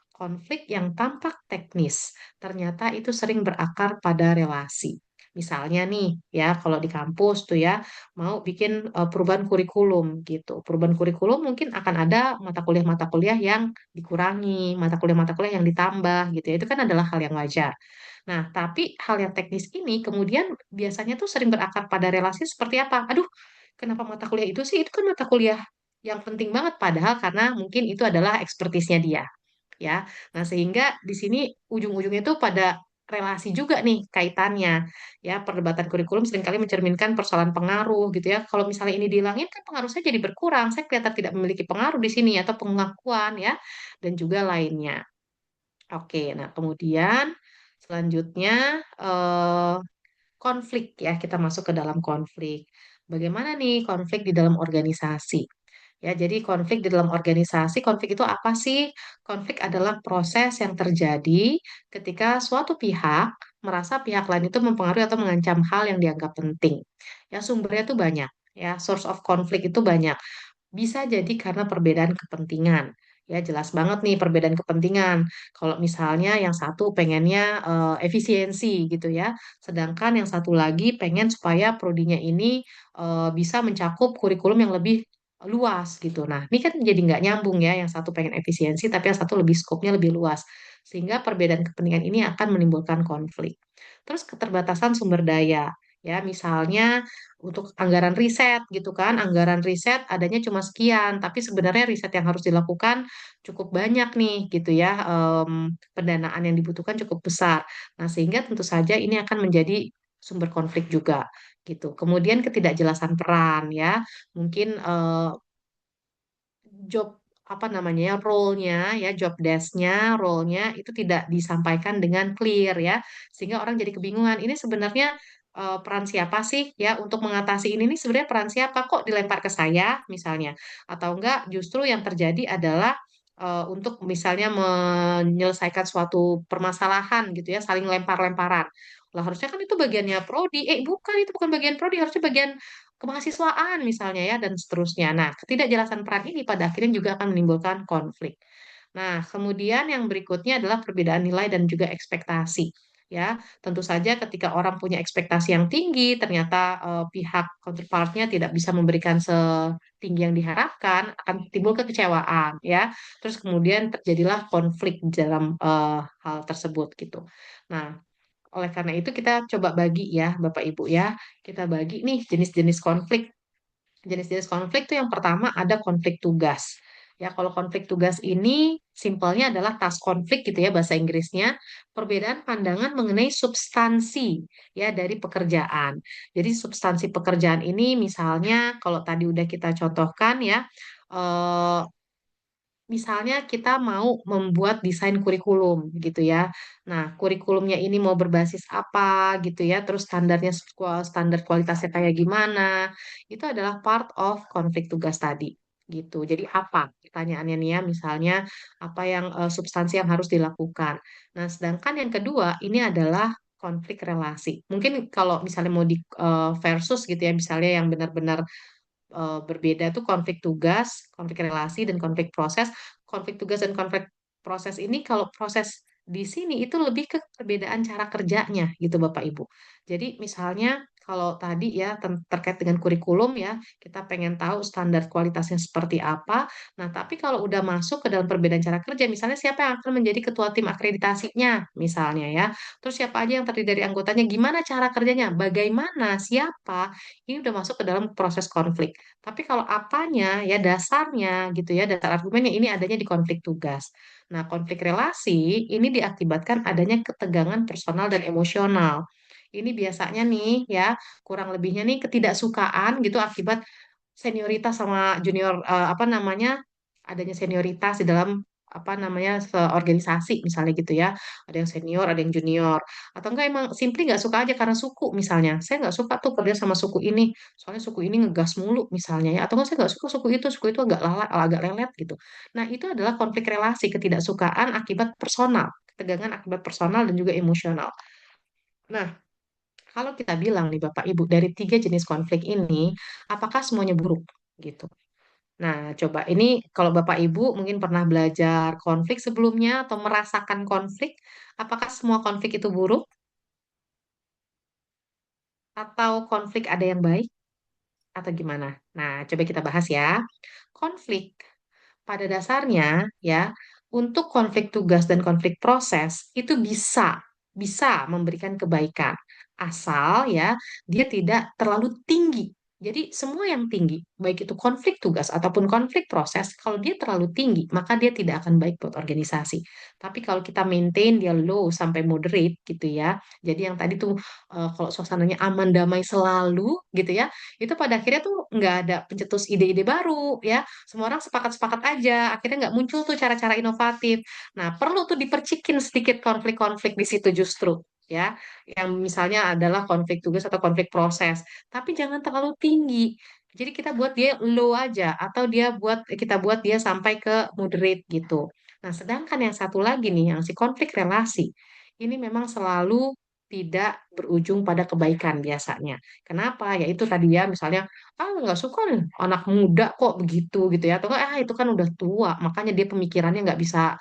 konflik yang tampak teknis, ternyata itu sering berakar pada relasi. Misalnya nih, ya kalau di kampus tuh ya mau bikin perubahan kurikulum gitu. Perubahan kurikulum mungkin akan ada mata kuliah yang dikurangi, mata kuliah yang ditambah gitu ya. Itu kan adalah hal yang wajar. Nah, tapi hal yang teknis ini kemudian biasanya tuh sering berakar pada relasi seperti apa? Aduh, kenapa mata kuliah itu sih? Itu kan mata kuliah yang penting banget padahal karena mungkin itu adalah ekspertisnya dia ya. Nah, sehingga di sini ujung-ujungnya itu pada relasi juga nih kaitannya. Ya, perdebatan kurikulum seringkali mencerminkan persoalan pengaruh gitu ya. Kalau misalnya ini dihilangin kan pengaruh saya jadi berkurang. Saya kelihatan tidak memiliki pengaruh di sini atau pengakuan ya dan juga lainnya. Oke, nah kemudian selanjutnya konflik ya, kita masuk ke dalam konflik. Bagaimana nih konflik di dalam organisasi? Ya, jadi konflik di dalam organisasi, konflik itu apa sih? Konflik adalah proses yang terjadi ketika suatu pihak merasa pihak lain itu mempengaruhi atau mengancam hal yang dianggap penting. Ya, sumbernya itu banyak. Ya, source of conflict itu banyak. Bisa jadi karena perbedaan kepentingan. Ya, jelas banget nih perbedaan kepentingan. Kalau misalnya yang satu pengennya efisiensi gitu ya, sedangkan yang satu lagi pengen supaya prodinya ini bisa mencakup kurikulum yang lebih luas gitu. Nah, ini kan jadi nggak nyambung ya, yang satu pengen efisiensi tapi yang satu lebih skopnya lebih luas. Sehingga perbedaan kepentingan ini akan menimbulkan konflik. Terus keterbatasan sumber daya. Ya, misalnya untuk anggaran riset gitu kan, anggaran riset adanya cuma sekian, tapi sebenarnya riset yang harus dilakukan cukup banyak nih gitu ya, pendanaan yang dibutuhkan cukup besar. Nah, sehingga tentu saja ini akan menjadi sumber konflik juga gitu. Kemudian ketidakjelasan peran ya, mungkin job apa namanya ya role-nya ya job desk-nya role-nya itu tidak disampaikan dengan clear ya sehingga orang jadi kebingungan ini sebenarnya peran siapa sih ya untuk mengatasi ini nih sebenarnya peran siapa kok dilempar ke saya misalnya atau enggak justru yang terjadi adalah untuk misalnya menyelesaikan suatu permasalahan gitu ya saling lempar-lemparan Lah harusnya kan itu bagiannya prodi. Bukan, itu bukan bagian prodi, harusnya bagian kemahasiswaan misalnya ya, dan seterusnya. Nah, ketidakjelasan peran ini pada akhirnya juga akan menimbulkan konflik. Nah, kemudian yang berikutnya adalah perbedaan nilai dan juga ekspektasi. Ya, tentu saja ketika orang punya ekspektasi yang tinggi, ternyata pihak counterpartnya tidak bisa memberikan setinggi yang diharapkan, akan timbul kekecewaan, ya. Terus kemudian terjadilah konflik dalam hal tersebut gitu. Nah, oleh karena itu kita coba bagi ya, Bapak Ibu ya, kita bagi nih jenis-jenis konflik. Jenis-jenis konflik itu yang pertama ada konflik tugas. Ya, kalau konflik tugas ini simpelnya adalah task konflik gitu ya bahasa Inggrisnya, perbedaan pandangan mengenai substansi ya dari pekerjaan. Jadi substansi pekerjaan ini misalnya kalau tadi udah kita contohkan ya, eh, misalnya kita mau membuat desain kurikulum gitu ya. Nah, kurikulumnya ini mau berbasis apa gitu ya, terus standarnya standar kualitasnya kayak gimana. Itu adalah part of konflik tugas tadi gitu. Jadi apa pertanyaannya nih ya, misalnya apa yang substansi yang harus dilakukan. Nah, sedangkan yang kedua ini adalah konflik relasi. Mungkin kalau misalnya mau di versus gitu ya, misalnya yang benar-benar berbeda tuh konflik tugas, konflik relasi, dan konflik proses. Konflik tugas dan konflik proses ini kalau proses di sini itu lebih ke perbedaan cara kerjanya gitu Bapak Ibu. Jadi misalnya kalau tadi ya terkait dengan kurikulum ya, kita pengen tahu standar kualitasnya seperti apa. Nah, tapi kalau udah masuk ke dalam perbedaan cara kerja, misalnya siapa yang akan menjadi ketua tim akreditasinya, misalnya ya. Terus siapa aja yang terdiri dari anggotanya, gimana cara kerjanya, bagaimana, siapa, ini udah masuk ke dalam proses konflik. Tapi kalau apanya, ya dasarnya gitu ya, dasar argumennya ini adanya di konflik tugas. Nah, konflik relasi ini diakibatkan adanya ketegangan personal dan emosional. Ini biasanya nih ya, kurang lebihnya nih ketidaksukaan gitu akibat senioritas sama junior apa namanya adanya senioritas di dalam apa namanya organisasi misalnya gitu ya, ada yang senior ada yang junior, atau enggak emang simply nggak suka aja karena suku misalnya, saya nggak suka tuh kerja sama suku ini soalnya suku ini ngegas mulu misalnya ya, atau enggak saya nggak suka suku itu agak agak lelet gitu. Nah, itu adalah konflik relasi, ketidaksukaan akibat personal, ketegangan akibat personal dan juga emosional. Nah, kalau kita bilang nih Bapak Ibu, dari tiga jenis konflik ini, apakah semuanya buruk? Gitu. Nah, coba ini kalau Bapak Ibu mungkin pernah belajar konflik sebelumnya atau merasakan konflik, apakah semua konflik itu buruk? Atau konflik ada yang baik? Atau gimana? Nah, coba kita bahas ya. Konflik pada dasarnya ya, untuk konflik tugas dan konflik proses itu bisa memberikan kebaikan asal ya dia tidak terlalu tinggi. Jadi semua yang tinggi, baik itu konflik tugas ataupun konflik proses, kalau dia terlalu tinggi, maka dia tidak akan baik buat organisasi. Tapi kalau kita maintain dia low sampai moderate gitu ya. Jadi yang tadi tuh kalau suasananya aman damai selalu gitu ya, itu pada akhirnya tuh nggak ada pencetus ide-ide baru ya, semua orang sepakat-sepakat aja, akhirnya nggak muncul tuh cara-cara inovatif. Nah, perlu tuh dipercikin sedikit konflik-konflik di situ justru, ya, yang misalnya adalah konflik tugas atau konflik proses, tapi jangan terlalu tinggi. Jadi kita buat dia low aja, atau kita buat dia sampai ke moderate gitu. Nah, sedangkan yang satu lagi nih, yang si konflik relasi, ini memang selalu tidak berujung pada kebaikan biasanya. Kenapa? Ya itu tadi ya, misalnya nggak suka nih anak muda kok begitu gitu ya, atau enggak, itu kan udah tua makanya dia pemikirannya nggak bisa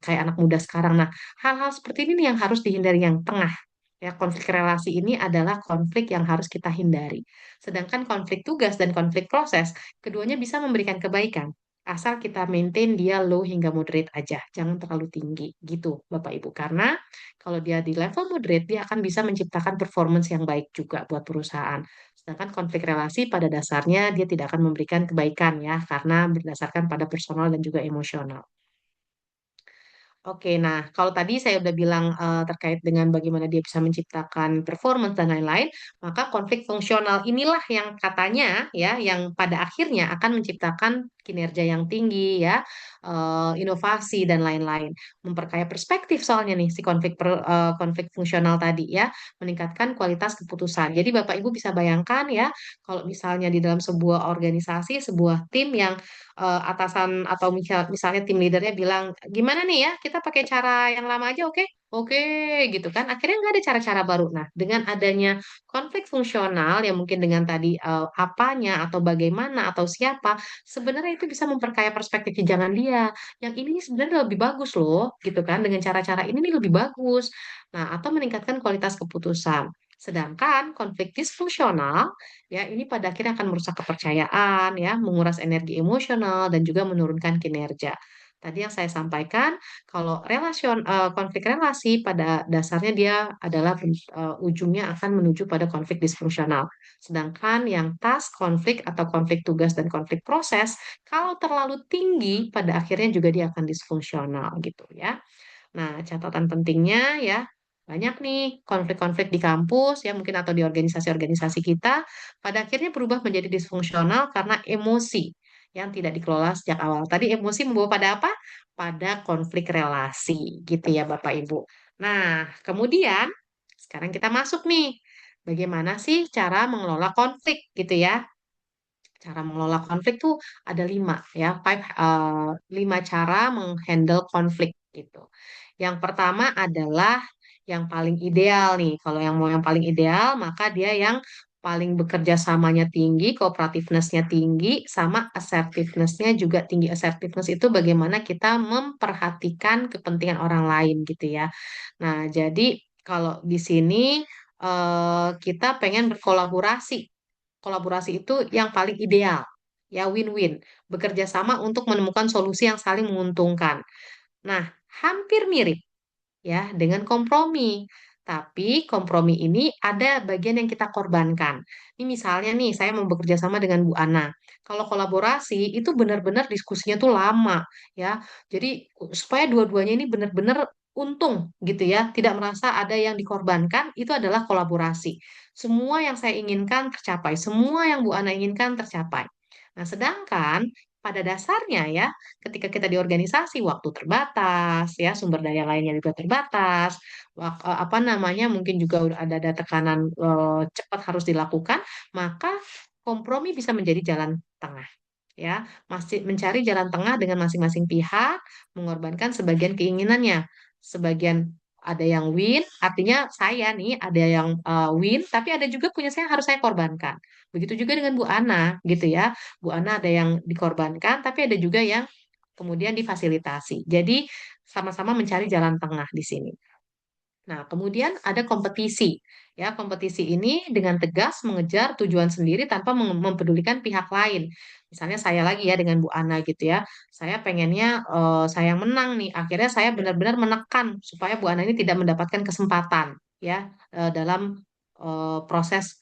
kayak anak muda sekarang. Nah, hal-hal seperti ini nih yang harus dihindari, yang tengah ya. Konflik relasi ini adalah konflik yang harus kita hindari, sedangkan konflik tugas dan konflik proses keduanya bisa memberikan kebaikan asal kita maintain dia low hingga moderate aja, jangan terlalu tinggi gitu Bapak Ibu, karena kalau dia di level moderate dia akan bisa menciptakan performance yang baik juga buat perusahaan. Sedangkan konflik relasi pada dasarnya dia tidak akan memberikan kebaikan ya, karena berdasarkan pada personal dan juga emosional. Oke, nah kalau tadi saya udah bilang terkait dengan bagaimana dia bisa menciptakan performance dan lain-lain, maka konflik fungsional inilah yang katanya ya, yang pada akhirnya akan menciptakan kinerja yang tinggi ya, inovasi dan lain-lain, memperkaya perspektif soalnya nih si konflik fungsional tadi ya, meningkatkan kualitas keputusan. Jadi Bapak Ibu bisa bayangkan ya, kalau misalnya di dalam sebuah organisasi, sebuah tim yang atasan atau misalnya tim leadernya bilang, gimana nih ya, kita pakai cara yang lama aja, oke? Oke, gitu kan. Akhirnya nggak ada cara-cara baru. Nah, dengan adanya konflik fungsional yang mungkin dengan tadi apanya atau bagaimana atau siapa, sebenarnya itu bisa memperkaya perspektif jangan dia. Yang ini nih sebenarnya lebih bagus loh, gitu kan. Dengan cara-cara ini nih lebih bagus. Nah, atau meningkatkan kualitas keputusan. Sedangkan konflik disfungsional, ya ini pada akhirnya akan merusak kepercayaan, ya, menguras energi emosional dan juga menurunkan kinerja. Tadi yang saya sampaikan kalau konflik relasi pada dasarnya dia adalah ujungnya akan menuju pada konflik disfungsional. Sedangkan yang task konflik atau konflik tugas dan konflik proses, kalau terlalu tinggi pada akhirnya juga dia akan disfungsional gitu ya. Nah, catatan pentingnya ya banyak nih konflik-konflik di kampus ya mungkin atau di organisasi-organisasi kita pada akhirnya berubah menjadi disfungsional karena emosi yang tidak dikelola sejak awal. Tadi emosi membawa pada apa? Pada konflik relasi gitu ya Bapak Ibu. Nah, kemudian sekarang kita masuk nih. Bagaimana sih cara mengelola konflik gitu ya? Cara mengelola konflik tuh ada 5 ya, 5 cara menghandle konflik gitu. Yang pertama adalah yang paling ideal nih. Kalau yang mau yang paling ideal, maka dia yang paling bekerja samanya tinggi, cooperativeness-nya tinggi, sama assertiveness-nya juga tinggi. Assertiveness itu bagaimana kita memperhatikan kepentingan orang lain gitu ya. Nah, jadi kalau di sini kita pengen berkolaborasi. Kolaborasi itu yang paling ideal, ya win-win. Bekerja sama untuk menemukan solusi yang saling menguntungkan. Nah, hampir mirip ya dengan kompromi. Tapi kompromi ini ada bagian yang kita korbankan. Ini misalnya nih, saya mau bekerja sama dengan Bu Ana. Kalau kolaborasi itu benar-benar diskusinya tuh lama ya. Jadi supaya dua-duanya ini benar-benar untung gitu ya, tidak merasa ada yang dikorbankan, itu adalah kolaborasi. Semua yang saya inginkan tercapai, semua yang Bu Ana inginkan tercapai. Nah, sedangkan pada dasarnya ya, ketika kita di organisasi waktu terbatas ya sumber daya lainnya juga terbatas apa namanya mungkin juga udah ada tekanan cepat harus dilakukan maka kompromi bisa menjadi jalan tengah ya masih mencari jalan tengah dengan masing-masing pihak mengorbankan sebagian keinginannya sebagian ada yang win artinya saya nih ada yang win tapi ada juga punya saya yang harus saya korbankan begitu juga dengan Bu Ana gitu ya Bu Ana ada yang dikorbankan tapi ada juga yang kemudian difasilitasi. Jadi sama-sama mencari jalan tengah di sini. Nah, kemudian ada kompetisi. Ya, kompetisi ini dengan tegas mengejar tujuan sendiri tanpa mempedulikan pihak lain. Misalnya saya lagi ya dengan Bu Ana gitu ya. Saya pengennya saya yang menang nih. Akhirnya saya benar-benar menekan supaya Bu Ana ini tidak mendapatkan kesempatan ya dalam proses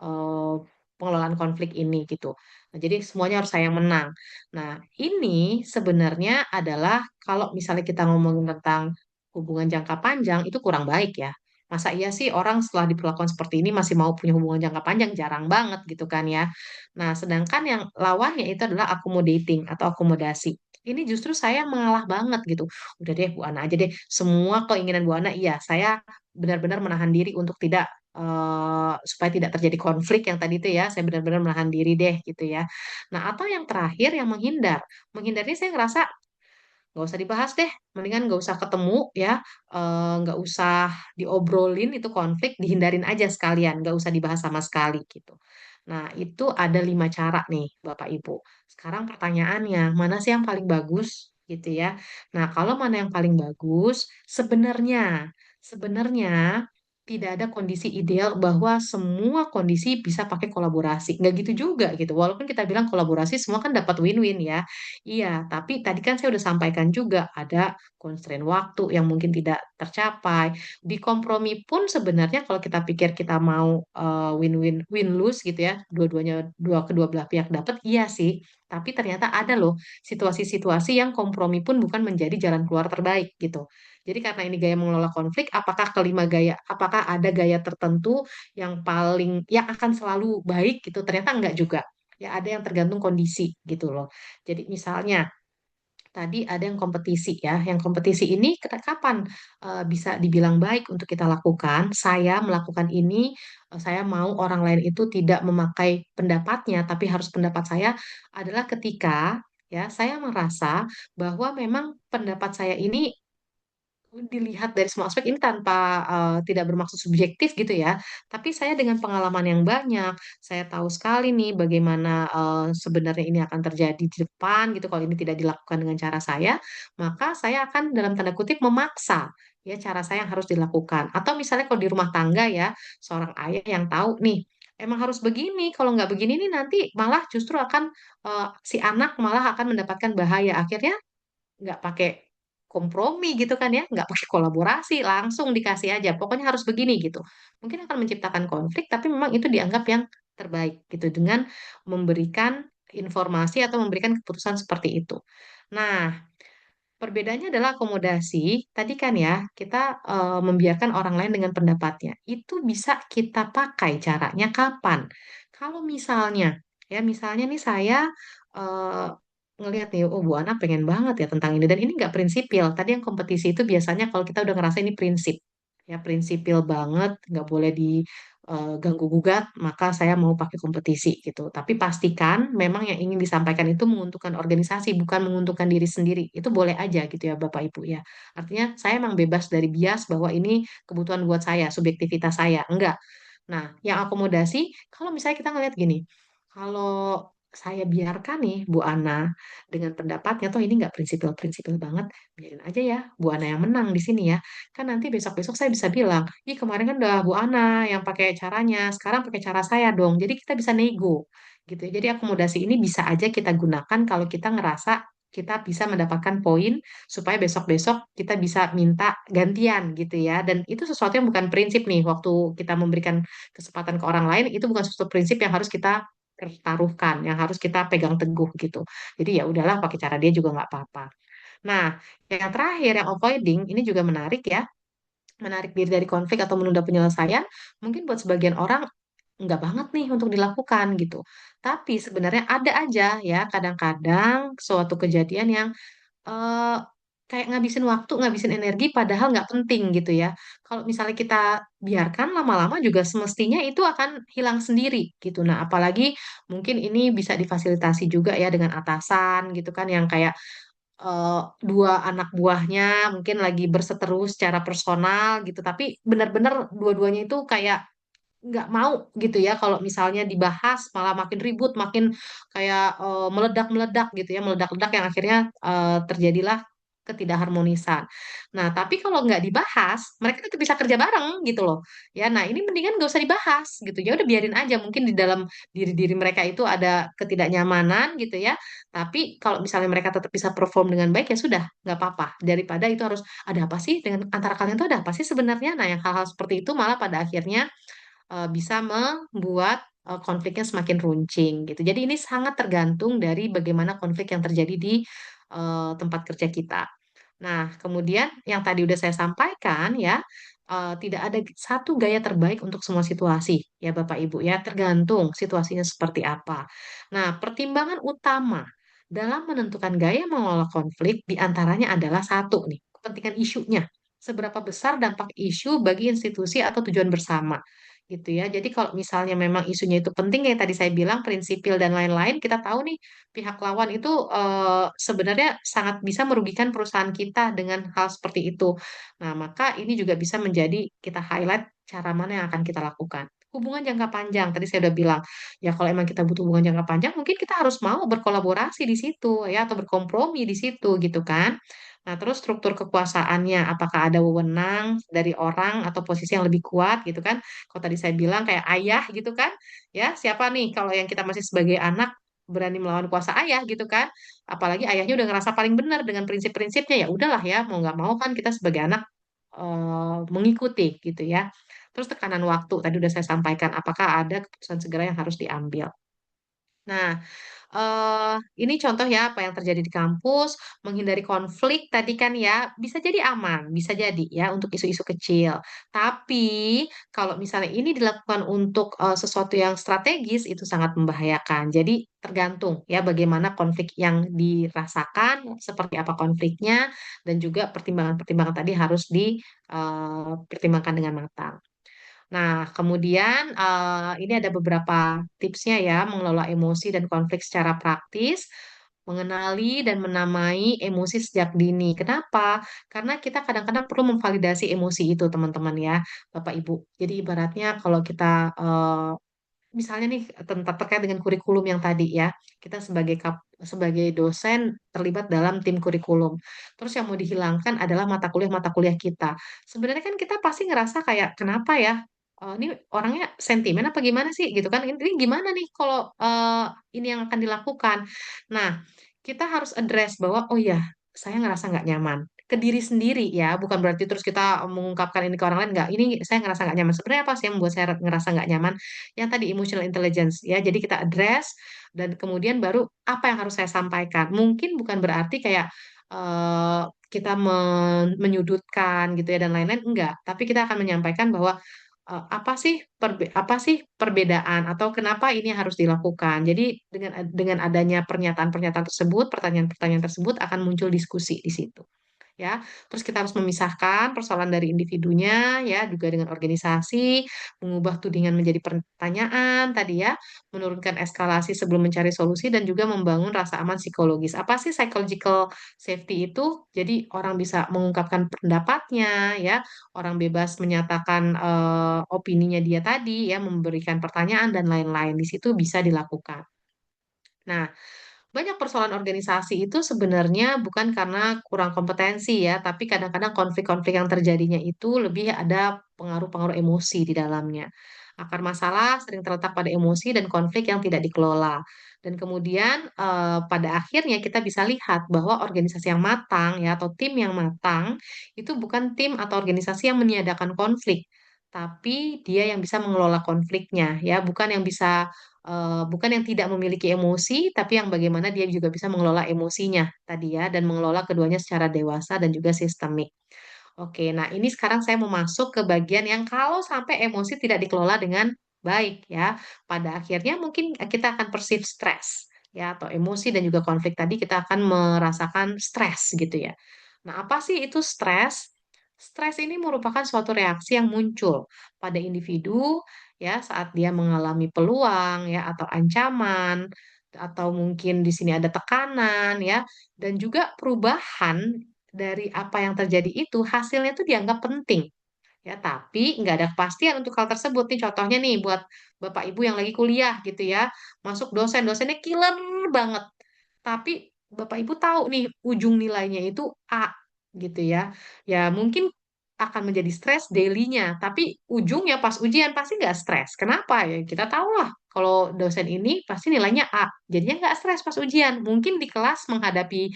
eh, pengelolaan konflik ini gitu. Nah, jadi semuanya harus saya yang menang. Nah, ini sebenarnya adalah kalau misalnya kita ngomongin tentang hubungan jangka panjang itu kurang baik ya. Masa iya sih orang setelah diperlakukan seperti ini masih mau punya hubungan jangka panjang? Jarang banget gitu kan ya. Nah, sedangkan yang lawannya itu adalah accommodating atau akomodasi. Ini justru saya mengalah banget gitu. Udah deh Bu Ana aja deh. Semua keinginan Bu Ana iya, saya benar-benar menahan diri untuk tidak supaya tidak terjadi konflik yang tadi itu ya, saya benar-benar menahan diri deh gitu ya. Nah, atau yang terakhir yang menghindar. Menghindarnya saya ngerasa nggak usah dibahas deh, mendingan nggak usah ketemu ya, nggak usah diobrolin itu konflik, dihindarin aja sekalian, nggak usah dibahas sama sekali gitu. Nah, itu ada 5 cara nih, Bapak Ibu. Sekarang pertanyaannya, mana sih yang paling bagus gitu ya? Nah, kalau mana yang paling bagus, sebenarnya tidak ada kondisi ideal bahwa semua kondisi bisa pakai kolaborasi. Nggak gitu juga gitu. Walaupun kita bilang kolaborasi semua kan dapat win-win ya. Iya, tapi tadi kan saya udah sampaikan juga ada constraint waktu yang mungkin tidak tercapai. Di kompromi pun sebenarnya kalau kita pikir kita mau win-win, win-lose gitu ya, dua-duanya kedua belah pihak dapat, iya sih. Tapi ternyata ada loh situasi-situasi yang kompromi pun bukan menjadi jalan keluar terbaik gitu. Jadi karena ini gaya mengelola konflik, apakah ada gaya tertentu yang yang akan selalu baik gitu? Ternyata enggak juga. Ya ada yang tergantung kondisi gitu loh. Jadi misalnya tadi ada yang kompetisi ya, yang kompetisi ini kapan bisa dibilang baik untuk kita lakukan? Saya melakukan ini, saya mau orang lain itu tidak memakai pendapatnya, tapi harus pendapat saya adalah ketika ya saya merasa bahwa memang pendapat saya ini dilihat dari semua aspek ini tanpa tidak bermaksud subjektif gitu ya. Tapi saya dengan pengalaman yang banyak, saya tahu sekali nih bagaimana sebenarnya ini akan terjadi di depan gitu kalau ini tidak dilakukan dengan cara saya, maka saya akan dalam tanda kutip memaksa ya cara saya yang harus dilakukan. Atau misalnya kalau di rumah tangga ya, seorang ayah yang tahu nih emang harus begini, kalau nggak begini nih nanti malah justru akan si anak malah akan mendapatkan bahaya. Akhirnya nggak pakai kompromi gitu kan ya, nggak pakai kolaborasi, langsung dikasih aja, pokoknya harus begini gitu. Mungkin akan menciptakan konflik, tapi memang itu dianggap yang terbaik gitu, dengan memberikan informasi atau memberikan keputusan seperti itu. Nah, perbedaannya adalah akomodasi. Tadi kan ya, kita membiarkan orang lain dengan pendapatnya. Itu bisa kita pakai caranya kapan? Kalau misalnya, ya misalnya nih saya eh, ngelihat nih, oh Bu Ana pengen banget ya tentang ini. Dan ini nggak prinsipil. Tadi yang kompetisi itu biasanya kalau kita udah ngerasa ini prinsip. Ya prinsipil banget, nggak boleh diganggu gugat, maka saya mau pakai kompetisi gitu. Tapi pastikan memang yang ingin disampaikan itu menguntungkan organisasi, bukan menguntungkan diri sendiri. Itu boleh aja gitu ya Bapak Ibu ya. Artinya saya emang bebas dari bias bahwa ini kebutuhan buat saya, subjektivitas saya. Enggak. Nah, yang akomodasi, kalau misalnya kita ngeliat gini, kalau saya biarkan nih Bu Ana dengan pendapatnya, toh ini nggak prinsipil-prinsipil banget, biarin aja ya Bu Ana yang menang di sini ya. Kan nanti besok-besok saya bisa bilang, ih kemarin kan udah Bu Ana yang pakai caranya, sekarang pakai cara saya dong. Jadi kita bisa nego gitu ya. Jadi akomodasi ini bisa aja kita gunakan kalau kita ngerasa kita bisa mendapatkan poin supaya besok-besok kita bisa minta gantian gitu ya. Dan itu sesuatu yang bukan prinsip nih waktu kita memberikan kesempatan ke orang lain, itu bukan suatu prinsip yang harus kita pertaruhkan, yang harus kita pegang teguh gitu. Jadi ya udahlah pakai cara dia juga nggak apa-apa. Nah, yang terakhir yang avoiding ini juga menarik ya, menarik diri dari konflik atau menunda penyelesaian. Mungkin buat sebagian orang nggak banget nih untuk dilakukan gitu. Tapi sebenarnya ada aja ya kadang-kadang suatu kejadian yang eh, kayak ngabisin waktu, ngabisin energi, padahal nggak penting gitu ya. Kalau misalnya kita biarkan lama-lama juga semestinya itu akan hilang sendiri gitu. Nah, apalagi mungkin ini bisa difasilitasi juga ya dengan atasan gitu kan yang kayak eh, dua anak buahnya mungkin lagi berseteru secara personal gitu, tapi benar-benar dua-duanya itu kayak nggak mau gitu ya kalau misalnya dibahas malah makin ribut makin kayak meledak-meledak gitu ya meledak-ledak yang akhirnya terjadilah ketidakharmonisan. Nah, tapi kalau nggak dibahas, mereka tetap bisa kerja bareng gitu loh. Ya, nah ini mendingan nggak usah dibahas gitu. Ya udah biarin aja. Mungkin di dalam diri-diri mereka itu ada ketidaknyamanan gitu ya. Tapi kalau misalnya mereka tetap bisa perform dengan baik ya sudah, nggak apa-apa. Daripada itu harus ada apa sih dengan antara kalian tuh ada apa sih sebenarnya? Nah, yang hal-hal seperti itu malah pada akhirnya bisa membuat konfliknya semakin runcing gitu. Jadi ini sangat tergantung dari bagaimana konflik yang terjadi di tempat kerja kita. Nah, kemudian yang tadi udah saya sampaikan ya, tidak ada satu gaya terbaik untuk semua situasi ya Bapak Ibu ya, tergantung situasinya seperti apa. Nah, pertimbangan utama dalam menentukan gaya mengelola konflik diantaranya adalah satu nih, kepentingan isunya. Seberapa besar dampak isu bagi institusi atau tujuan bersama gitu ya. Jadi kalau misalnya memang isunya itu penting kayak tadi saya bilang prinsipil dan lain-lain, kita tahu nih pihak lawan itu sebenarnya sangat bisa merugikan perusahaan kita dengan hal seperti itu. Nah, maka ini juga bisa menjadi kita highlight cara mana yang akan kita lakukan. Hubungan jangka panjang, tadi saya udah bilang, ya kalau emang kita butuh hubungan jangka panjang, mungkin kita harus mau berkolaborasi di situ, ya, atau berkompromi di situ, gitu kan. Nah, terus struktur kekuasaannya, apakah ada wewenang dari orang atau posisi yang lebih kuat, gitu kan. Kalau tadi saya bilang kayak ayah, gitu kan, ya, siapa nih kalau yang kita masih sebagai anak, berani melawan kuasa ayah gitu kan, apalagi ayahnya udah ngerasa paling benar dengan prinsip-prinsipnya ya udahlah ya mau nggak mau kan kita sebagai anak mengikuti gitu ya. Terus tekanan waktu tadi udah saya sampaikan apakah ada keputusan segera yang harus diambil. Nah, ini contoh ya apa yang terjadi di kampus, menghindari konflik tadi kan ya, bisa jadi aman, bisa jadi ya untuk isu-isu kecil. Tapi kalau misalnya ini dilakukan untuk sesuatu yang strategis itu sangat membahayakan. Jadi tergantung ya bagaimana konflik yang dirasakan, seperti apa konfliknya, dan juga pertimbangan-pertimbangan tadi harus dipertimbangkan dengan matang. Nah, kemudian ini ada beberapa tipsnya ya mengelola emosi dan konflik secara praktis. mengenali dan menamai emosi sejak dini. Kenapa? Karena kita kadang-kadang perlu memvalidasi emosi itu, teman-teman ya, Bapak Ibu. Jadi ibaratnya kalau kita misalnya nih tentang terkait dengan kurikulum yang tadi ya, kita sebagai dosen terlibat dalam tim kurikulum. Terus yang mau dihilangkan adalah mata kuliah kita. Sebenarnya kan kita pasti ngerasa kayak kenapa ya? Ini orangnya sentimen apa gimana sih gitu kan? Ini gimana nih kalau ini yang akan dilakukan? Nah, kita harus address bahwa oh ya, saya ngerasa nggak nyaman ke diri sendiri ya, bukan berarti terus kita mengungkapkan ini ke orang lain nggak. Ini saya ngerasa nggak nyaman. Sebenarnya apa sih yang membuat saya ngerasa nggak nyaman? Yang tadi emotional intelligence ya. Jadi kita address dan kemudian baru apa yang harus saya sampaikan. Mungkin bukan berarti kayak eh, kita menyudutkan gitu ya dan lain-lain enggak, tapi kita akan menyampaikan bahwa apa sih perbedaan atau kenapa ini harus dilakukan. Jadi dengan adanya pernyataan-pernyataan tersebut, pertanyaan-pertanyaan tersebut akan muncul diskusi di situ ya. Terus kita harus memisahkan persoalan dari individunya ya, juga dengan organisasi, mengubah tudingan menjadi pertanyaan tadi ya, menurunkan eskalasi sebelum mencari solusi dan juga membangun rasa aman psikologis. Apa sih psychological safety itu? Jadi orang bisa mengungkapkan pendapatnya ya, orang bebas menyatakan opininya dia tadi ya, memberikan pertanyaan dan lain-lain. Di situ bisa dilakukan. Nah, banyak persoalan organisasi itu sebenarnya bukan karena kurang kompetensi ya, tapi kadang-kadang konflik-konflik yang terjadinya itu lebih ada pengaruh-pengaruh emosi di dalamnya. Akar masalah sering terletak pada emosi dan konflik yang tidak dikelola. Dan kemudian pada akhirnya kita bisa lihat bahwa organisasi yang matang ya atau tim yang matang itu bukan tim atau organisasi yang meniadakan konflik, tapi dia yang bisa mengelola konfliknya ya, bukan yang tidak memiliki emosi, tapi yang bagaimana dia juga bisa mengelola emosinya tadi ya, dan mengelola keduanya secara dewasa dan juga sistemik. Oke, nah ini sekarang saya mau masuk ke bagian yang kalau sampai emosi tidak dikelola dengan baik ya, pada akhirnya mungkin kita akan perceive stres ya, atau emosi dan juga konflik tadi kita akan merasakan stres gitu ya. Nah, apa sih itu stres? Stres ini merupakan suatu reaksi yang muncul pada individu ya saat dia mengalami peluang ya atau ancaman atau mungkin di sini ada tekanan ya dan juga perubahan dari apa yang terjadi itu hasilnya itu dianggap penting ya tapi nggak ada kepastian untuk hal tersebut nih contohnya nih buat bapak ibu yang lagi kuliah gitu ya masuk dosennya killer banget tapi bapak ibu tahu nih ujung nilainya itu A gitu ya ya mungkin akan menjadi stres daily-nya tapi ujungnya pas ujian pasti nggak stres kenapa ya kita tahu lah kalau dosen ini pasti nilainya A jadinya nggak stres pas ujian mungkin di kelas menghadapi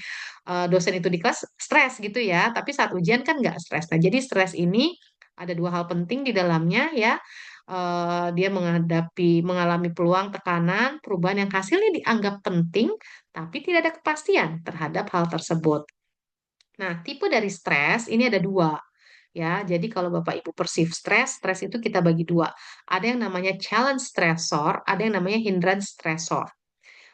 dosen itu di kelas stres gitu ya tapi saat ujian kan nggak stres nah jadi stres ini ada dua hal penting di dalamnya ya. Dia mengalami peluang tekanan, perubahan yang hasilnya dianggap penting, tapi tidak ada kepastian terhadap hal tersebut. Nah, tipe dari stres ini ada dua. Ya, jadi kalau Bapak Ibu perceive stres, stres itu kita bagi dua. Ada yang namanya challenge stressor, ada yang namanya hindrance stressor.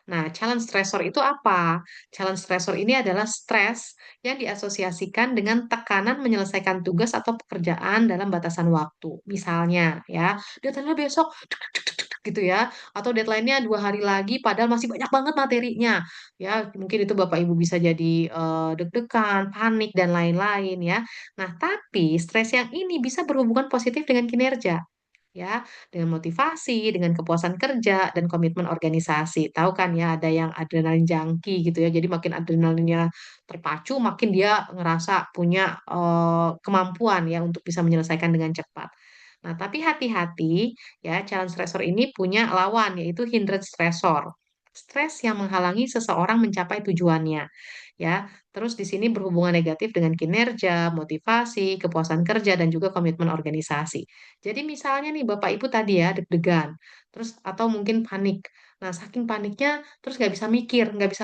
Nah, challenge stressor itu apa? Challenge stressor ini adalah stres yang diasosiasikan dengan tekanan menyelesaikan tugas atau pekerjaan dalam batasan waktu. Misalnya, ya, deadline besok, gitu ya, atau deadline-nya 2 hari lagi, padahal masih banyak banget materinya. Ya, mungkin itu Bapak Ibu bisa jadi deg-degan, panik, dan lain-lain ya. Nah, tapi stres yang ini bisa berhubungan positif dengan kinerja ya, dengan motivasi, dengan kepuasan kerja dan komitmen organisasi. Tahu kan ya, ada yang adrenalin junkie gitu ya. Jadi makin adrenalinnya terpacu, makin dia ngerasa punya kemampuan ya untuk bisa menyelesaikan dengan cepat. Nah, tapi hati-hati ya, challenge stressor ini punya lawan yaitu hindrance stressor. Stres yang menghalangi seseorang mencapai tujuannya ya. Terus di sini berhubungan negatif dengan kinerja, motivasi, kepuasan kerja dan juga komitmen organisasi. Jadi misalnya nih Bapak Ibu tadi ya deg-degan, terus atau mungkin panik. Nah, saking paniknya terus nggak bisa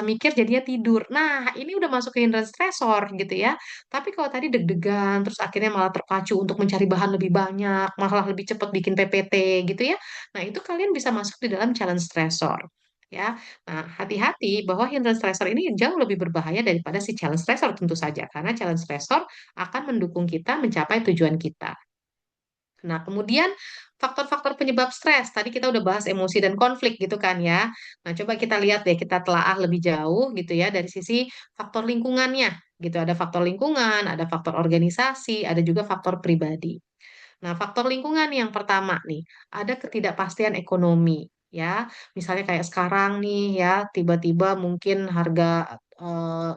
mikir jadinya tidur. Nah, ini udah masuk ke hindrance stressor gitu ya. Tapi kalau tadi deg-degan, terus akhirnya malah terpacu untuk mencari bahan lebih banyak, malah lebih cepat bikin PPT gitu ya. Nah, itu kalian bisa masuk di dalam challenge stressor. Ya, nah hati-hati bahwa hindrance stressor ini jauh lebih berbahaya daripada si challenge stressor tentu saja, karena challenge stressor akan mendukung kita mencapai tujuan kita. Nah, kemudian faktor-faktor penyebab stres. Tadi kita udah bahas emosi dan konflik gitu kan ya. Nah, coba kita lihat deh, kita telaah lebih jauh gitu ya dari sisi faktor lingkungannya gitu. Ada faktor lingkungan, ada faktor organisasi, ada juga faktor pribadi. Nah, faktor lingkungan yang pertama nih, ada ketidakpastian ekonomi ya. Misalnya kayak sekarang nih ya, tiba-tiba mungkin harga eh,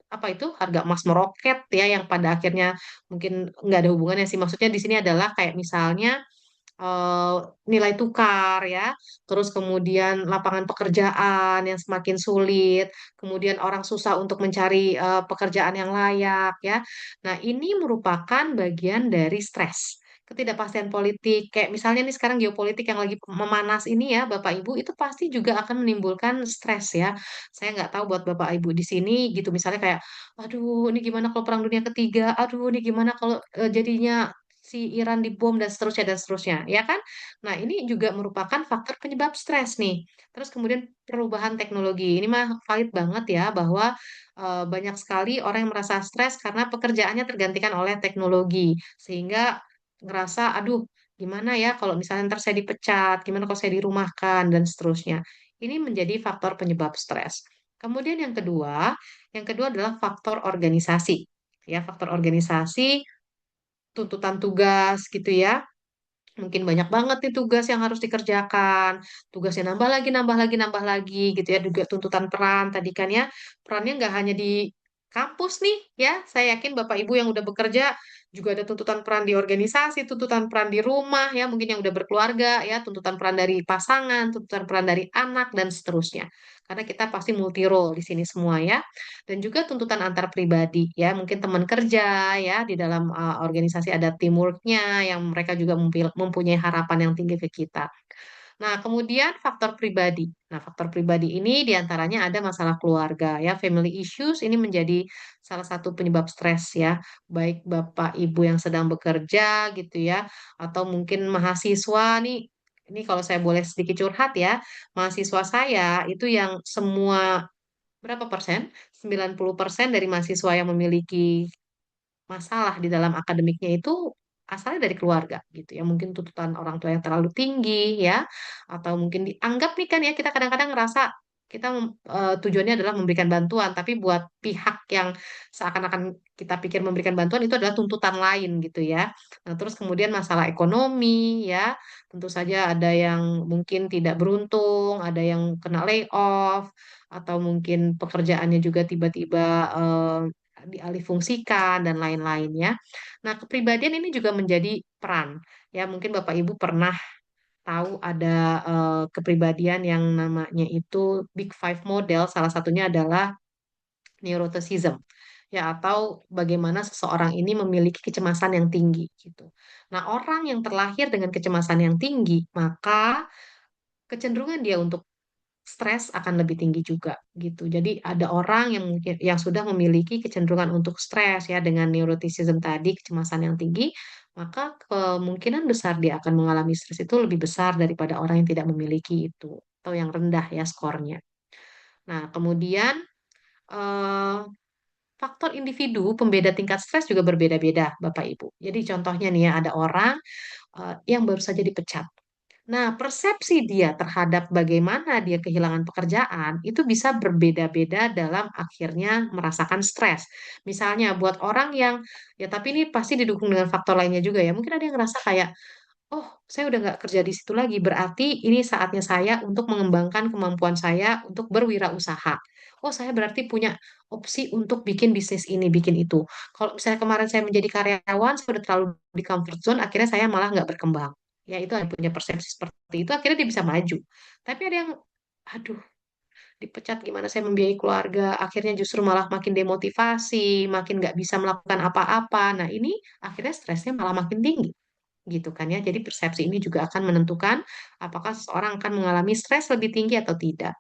apa itu harga emas meroket ya, yang pada akhirnya mungkin nggak ada hubungannya sih. Maksudnya di sini adalah kayak misalnya eh, nilai tukar ya, terus kemudian lapangan pekerjaan yang semakin sulit, kemudian orang susah untuk mencari pekerjaan yang layak ya. Nah, ini merupakan bagian dari stres. Ketidakpastian politik, kayak misalnya nih sekarang geopolitik yang lagi memanas ini ya, Bapak Ibu, itu pasti juga akan menimbulkan stres ya. Saya nggak tahu buat Bapak Ibu di sini gitu, misalnya kayak, aduh, ini gimana kalau Perang Dunia Ketiga, aduh, ini gimana kalau jadinya si Iran dibom dan seterusnya, ya kan? Nah, ini juga merupakan faktor penyebab stres nih. Terus kemudian perubahan teknologi. Ini mah valid banget ya bahwa banyak sekali orang yang merasa stres karena pekerjaannya tergantikan oleh teknologi. Sehingga ngerasa, aduh, gimana ya kalau misalnya ntar saya dipecat, gimana kalau saya dirumahkan, dan seterusnya. Ini menjadi faktor penyebab stres. Kemudian yang kedua adalah faktor organisasi. Ya, faktor organisasi, tuntutan tugas gitu ya. Mungkin banyak banget nih tugas yang harus dikerjakan. Tugasnya nambah lagi, nambah lagi, nambah lagi gitu ya. Juga tuntutan peran tadi kan ya. Perannya nggak hanya di kampus nih ya. Saya yakin Bapak Ibu yang udah bekerja juga ada tuntutan peran di organisasi, tuntutan peran di rumah ya, mungkin yang udah berkeluarga ya, tuntutan peran dari pasangan, tuntutan peran dari anak dan seterusnya. Karena kita pasti multi role di sini semua ya. Dan juga tuntutan antar pribadi ya, mungkin teman kerja ya, di dalam organisasi ada teamworknya yang mereka juga mempunyai harapan yang tinggi ke kita. Nah, kemudian faktor pribadi. Nah, faktor pribadi ini diantaranya ada masalah keluarga ya, family issues ini menjadi salah satu penyebab stres ya, baik Bapak Ibu yang sedang bekerja gitu ya, atau mungkin mahasiswa nih. Ini kalau saya boleh sedikit curhat ya, mahasiswa saya itu yang semua berapa persen? 90% dari mahasiswa yang memiliki masalah di dalam akademiknya itu asalnya dari keluarga gitu ya. Mungkin tuntutan orang tua yang terlalu tinggi ya, atau mungkin dianggap nih kan ya, kita kadang-kadang ngerasa kita tujuannya adalah memberikan bantuan, tapi buat pihak yang seakan-akan kita pikir memberikan bantuan itu adalah tuntutan lain gitu ya. Nah, terus kemudian masalah ekonomi ya, tentu saja ada yang mungkin tidak beruntung, ada yang kena layoff, atau mungkin pekerjaannya juga tiba-tiba dialihfungsikan dan lain-lain ya. Nah, kepribadian ini juga menjadi peran. Ya, mungkin Bapak Ibu pernah tahu ada kepribadian yang namanya itu Big Five model, salah satunya adalah neuroticism. Ya, atau bagaimana seseorang ini memiliki kecemasan yang tinggi gitu. Nah, orang yang terlahir dengan kecemasan yang tinggi, maka kecenderungan dia untuk stres akan lebih tinggi juga gitu. Jadi ada orang yang mungkin yang sudah memiliki kecenderungan untuk stres ya dengan neuroticism tadi, kecemasan yang tinggi, maka kemungkinan besar dia akan mengalami stres itu lebih besar daripada orang yang tidak memiliki itu atau yang rendah ya skornya. Nah, kemudian eh, faktor individu pembeda tingkat stres juga berbeda-beda, Bapak Ibu. Jadi contohnya nih ya, ada orang yang baru saja dipecat. Nah, persepsi dia terhadap bagaimana dia kehilangan pekerjaan itu bisa berbeda-beda dalam akhirnya merasakan stres. Misalnya buat orang yang, ya tapi ini pasti didukung dengan faktor lainnya juga ya. Mungkin ada yang ngerasa kayak, oh saya udah nggak kerja di situ lagi, berarti ini saatnya saya untuk mengembangkan kemampuan saya untuk berwirausaha. Oh saya berarti punya opsi untuk bikin bisnis ini, bikin itu. Kalau misalnya kemarin saya menjadi karyawan, saya udah terlalu di comfort zone, akhirnya saya malah nggak berkembang. Ya itu ada punya persepsi seperti itu, akhirnya dia bisa maju. Tapi ada yang, aduh, dipecat gimana saya membiayai keluarga, akhirnya justru malah makin demotivasi, makin nggak bisa melakukan apa-apa. Nah ini akhirnya stresnya malah makin tinggi gitu kan ya. Jadi persepsi ini juga akan menentukan apakah seseorang akan mengalami stres lebih tinggi atau tidak.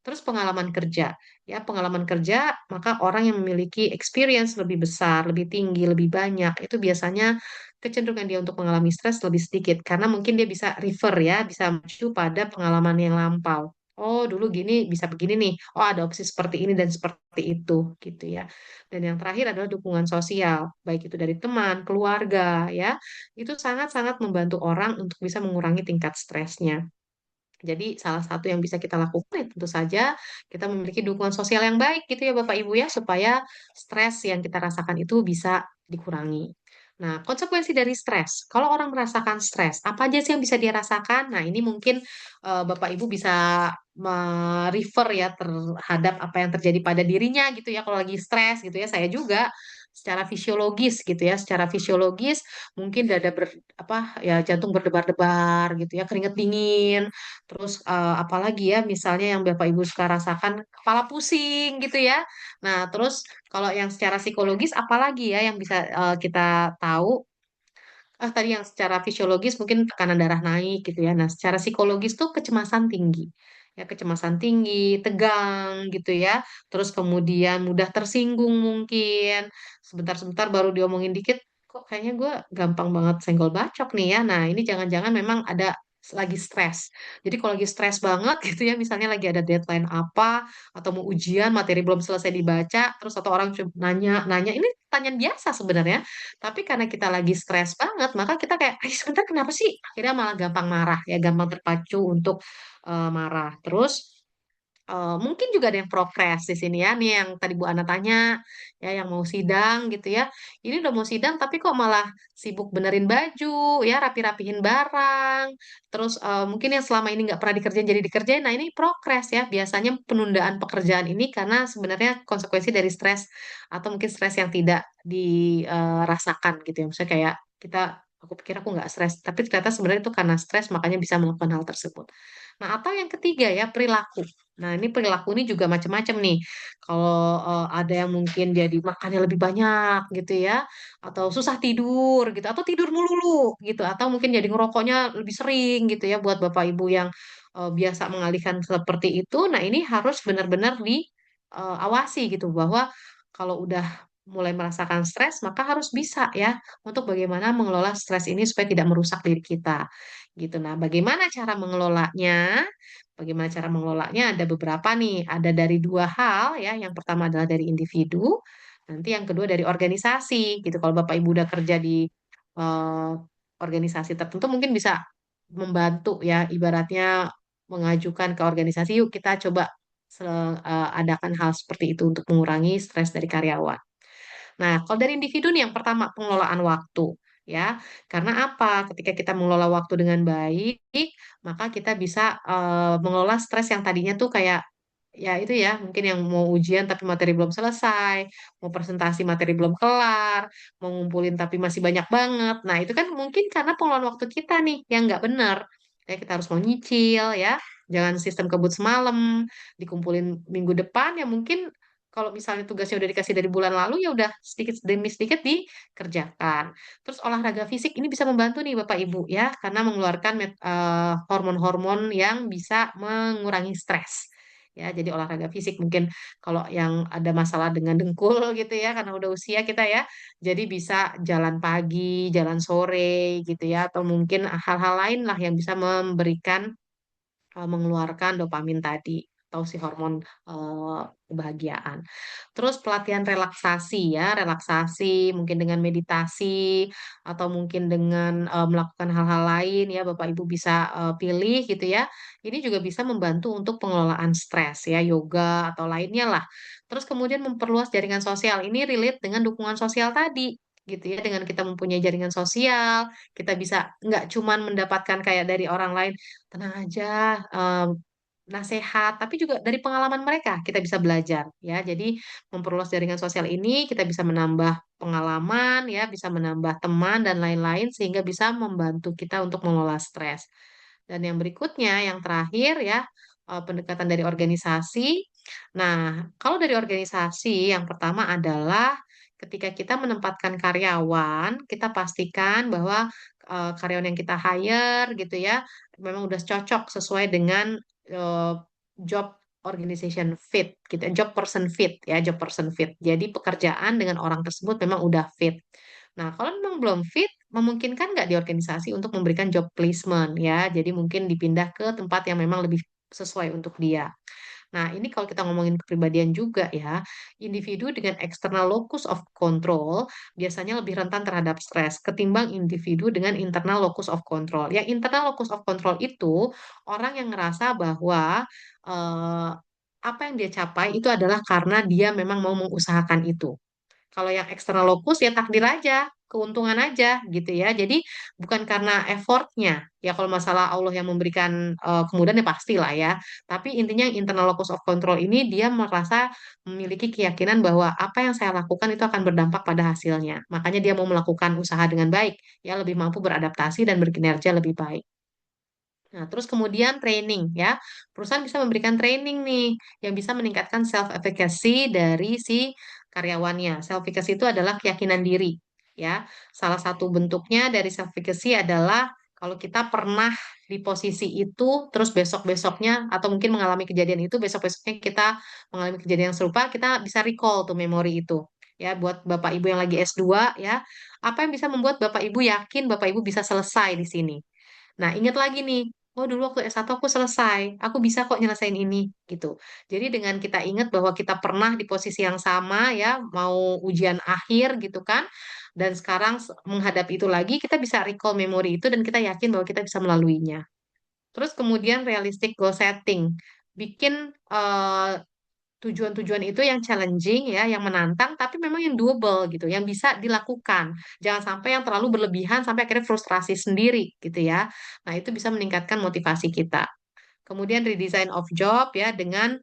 Terus pengalaman kerja, ya pengalaman kerja, maka orang yang memiliki experience lebih besar, lebih tinggi, lebih banyak, itu biasanya kecenderungan dia untuk mengalami stres lebih sedikit karena mungkin dia bisa refer ya, bisa mengacu pada pengalaman yang lampau. Oh, dulu gini bisa begini nih. Oh, ada opsi seperti ini dan seperti itu, gitu ya. Dan yang terakhir adalah dukungan sosial, baik itu dari teman, keluarga, ya. Itu sangat-sangat membantu orang untuk bisa mengurangi tingkat stresnya. Jadi salah satu yang bisa kita lakukan ya tentu saja kita memiliki dukungan sosial yang baik gitu ya Bapak Ibu ya supaya stres yang kita rasakan itu bisa dikurangi. Nah, konsekuensi dari stres. Kalau orang merasakan stres, apa aja sih yang bisa dia rasakan? Nah, ini mungkin Bapak Ibu bisa merefer ya terhadap apa yang terjadi pada dirinya gitu ya kalau lagi stres gitu ya. Saya juga secara fisiologis gitu ya, secara fisiologis mungkin dada apa ya jantung berdebar-debar gitu ya, keringat dingin. Terus apalagi ya misalnya yang Bapak Ibu suka rasakan kepala pusing gitu ya. Nah, terus kalau yang secara psikologis apalagi ya yang bisa kita tahu? Tadi yang secara fisiologis mungkin tekanan darah naik gitu ya. Nah, secara psikologis tuh kecemasan tinggi. Ya, kecemasan tinggi, tegang gitu ya. Terus kemudian mudah tersinggung mungkin. Sebentar-sebentar baru diomongin dikit, kok kayaknya gue gampang banget senggol bacok nih ya. Nah, ini jangan-jangan memang ada lagi stres. Jadi kalau lagi stres banget gitu ya, misalnya lagi ada deadline apa, atau mau ujian, materi belum selesai dibaca, terus atau orang nanya, ini pertanyaan biasa sebenarnya, tapi karena kita lagi stres banget, maka kita kayak, sebentar kenapa sih? Akhirnya malah gampang marah ya, gampang terpacu untuk marah. Terus mungkin juga ada yang progres di sini ya, nih yang tadi Bu Ana tanya, ya yang mau sidang gitu ya. Ini udah mau sidang tapi kok malah sibuk benerin baju, ya rapi-rapihin barang. Terus mungkin yang selama ini nggak pernah dikerjain jadi dikerjain. Nah ini progres ya. Biasanya penundaan pekerjaan ini karena sebenarnya konsekuensi dari stres atau mungkin stres yang tidak dirasakan gitu ya. Misalnya kayak aku pikir aku nggak stres, tapi ternyata sebenarnya itu karena stres makanya bisa melakukan hal tersebut. Nah, atau yang ketiga ya perilaku. Nah, ini perilaku ini juga macam-macam nih. Kalau ada yang mungkin jadi makannya lebih banyak gitu ya, atau susah tidur gitu, atau tidur melulu gitu, atau mungkin jadi ngerokoknya lebih sering gitu ya buat Bapak Ibu yang biasa mengalihkan seperti itu. Nah, ini harus benar-benar diawasi gitu bahwa kalau udah mulai merasakan stres, maka harus bisa ya untuk bagaimana mengelola stres ini supaya tidak merusak diri kita gitu. Nah, bagaimana cara mengelolanya? Bagaimana cara mengelolanya? Ada beberapa nih. Ada dari dua hal ya. Yang pertama adalah dari individu, nanti yang kedua dari organisasi gitu. Kalau Bapak Ibu udah kerja di eh, organisasi tertentu mungkin bisa membantu ya. Ibaratnya mengajukan ke organisasi, yuk kita coba adakan hal seperti itu untuk mengurangi stres dari karyawan. Nah, kalau dari individu nih yang pertama pengelolaan waktu ya. Karena apa? Ketika kita mengelola waktu dengan baik, maka kita bisa mengelola stres yang tadinya tuh kayak ya itu ya, mungkin yang mau ujian tapi materi belum selesai, mau presentasi materi belum kelar, mau ngumpulin tapi masih banyak banget. Nah, itu kan mungkin karena pengelolaan waktu kita nih yang nggak benar. Ya, kita harus mau nyicil ya. Jangan sistem kebut semalam, dikumpulin minggu depan ya mungkin kalau misalnya tugasnya udah dikasih dari bulan lalu ya udah sedikit demi sedikit dikerjakan. Terus olahraga fisik ini bisa membantu nih Bapak Ibu ya karena mengeluarkan hormon-hormon yang bisa mengurangi stres. Ya, jadi olahraga fisik mungkin kalau yang ada masalah dengan dengkul gitu ya karena udah usia kita ya. Jadi bisa jalan pagi, jalan sore gitu ya atau mungkin hal-hal lain lah yang bisa memberikan mengeluarkan dopamin tadi atau si hormon kebahagiaan. Terus pelatihan relaksasi ya, relaksasi mungkin dengan meditasi atau mungkin dengan melakukan hal-hal lain ya Bapak Ibu bisa pilih gitu ya. Ini juga bisa membantu untuk pengelolaan stres ya, yoga atau lainnya lah. Terus kemudian memperluas jaringan sosial. Ini relate dengan dukungan sosial tadi gitu ya dengan kita mempunyai jaringan sosial kita bisa nggak cuman mendapatkan kayak dari orang lain tenang aja, nasihat, tapi juga dari pengalaman mereka kita bisa belajar ya. Jadi memperluas jaringan sosial ini kita bisa menambah pengalaman ya, bisa menambah teman dan lain-lain sehingga bisa membantu kita untuk mengelola stres. Dan yang berikutnya, yang terakhir ya, pendekatan dari organisasi. Nah, kalau dari organisasi yang pertama adalah ketika kita menempatkan karyawan, kita pastikan bahwa karyawan yang kita hire gitu ya memang udah cocok sesuai dengan eh, job organization fit gitu, job person fit ya, job person fit. Jadi pekerjaan dengan orang tersebut memang udah fit. Nah, kalau memang belum fit, memungkinkan nggak di organisasi untuk memberikan job placement ya? Jadi mungkin dipindah ke tempat yang memang lebih sesuai untuk dia. Nah, ini kalau kita ngomongin kepribadian juga ya, individu dengan external locus of control biasanya lebih rentan terhadap stres ketimbang individu dengan internal locus of control. Yang internal locus of control itu orang yang ngerasa bahwa eh, apa yang dia capai itu adalah karena dia memang mau mengusahakan itu. Kalau yang eksternal locus ya takdir aja, keuntungan aja gitu ya. Jadi bukan karena effortnya. Ya kalau masalah Allah yang memberikan kemudahan ya pastilah ya. Tapi intinya yang internal locus of control ini dia merasa memiliki keyakinan bahwa apa yang saya lakukan itu akan berdampak pada hasilnya. Makanya dia mau melakukan usaha dengan baik, ya lebih mampu beradaptasi dan berkinerja lebih baik. Nah, terus kemudian training ya. Perusahaan bisa memberikan training nih yang bisa meningkatkan self efficacy dari si karyawannya. Self efficacy itu adalah keyakinan diri ya. Salah satu bentuknya dari self efficacy adalah kalau kita pernah di posisi itu terus besok-besoknya atau mungkin mengalami kejadian itu besok-besoknya kita mengalami kejadian yang serupa, kita bisa recall tuh memori itu. Ya, buat Bapak Ibu yang lagi S2 ya, apa yang bisa membuat Bapak Ibu yakin Bapak Ibu bisa selesai di sini? Nah, ingat lagi nih, oh dulu waktu S1 aku selesai, aku bisa kok nyelesain ini, gitu. Jadi dengan kita ingat bahwa kita pernah di posisi yang sama ya, mau ujian akhir gitu kan, dan sekarang menghadapi itu lagi, kita bisa recall memori itu dan kita yakin bahwa kita bisa melaluinya. Terus kemudian realistic goal setting, bikin tujuan-tujuan itu yang challenging ya, yang menantang, tapi memang yang doable gitu, yang bisa dilakukan. Jangan sampai yang terlalu berlebihan sampai akhirnya frustrasi sendiri gitu ya. Nah, itu bisa meningkatkan motivasi kita. Kemudian redesign of job ya dengan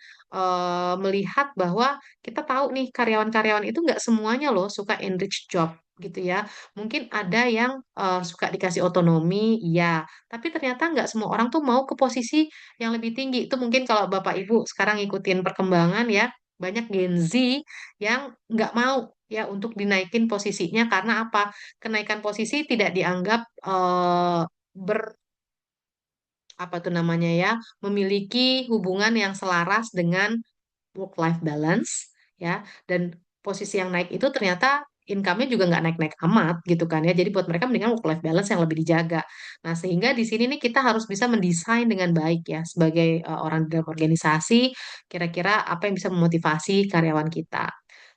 melihat bahwa kita tahu nih karyawan-karyawan itu nggak semuanya loh suka enrich job gitu ya. Mungkin ada yang suka dikasih otonomi, iya. Tapi ternyata nggak semua orang tuh mau ke posisi yang lebih tinggi. Itu mungkin kalau Bapak Ibu sekarang ngikutin perkembangan ya, banyak Gen Z yang nggak mau ya untuk dinaikin posisinya karena apa? Kenaikan posisi tidak dianggap ber apa tuh namanya ya, memiliki hubungan yang selaras dengan work-life balance, ya, dan posisi yang naik itu ternyata income-nya juga nggak naik-naik amat gitu kan ya. Jadi buat mereka mendingan work-life balance yang lebih dijaga. Nah, sehingga di sini nih kita harus bisa mendesain dengan baik ya sebagai orang dalam organisasi, kira-kira apa yang bisa memotivasi karyawan kita.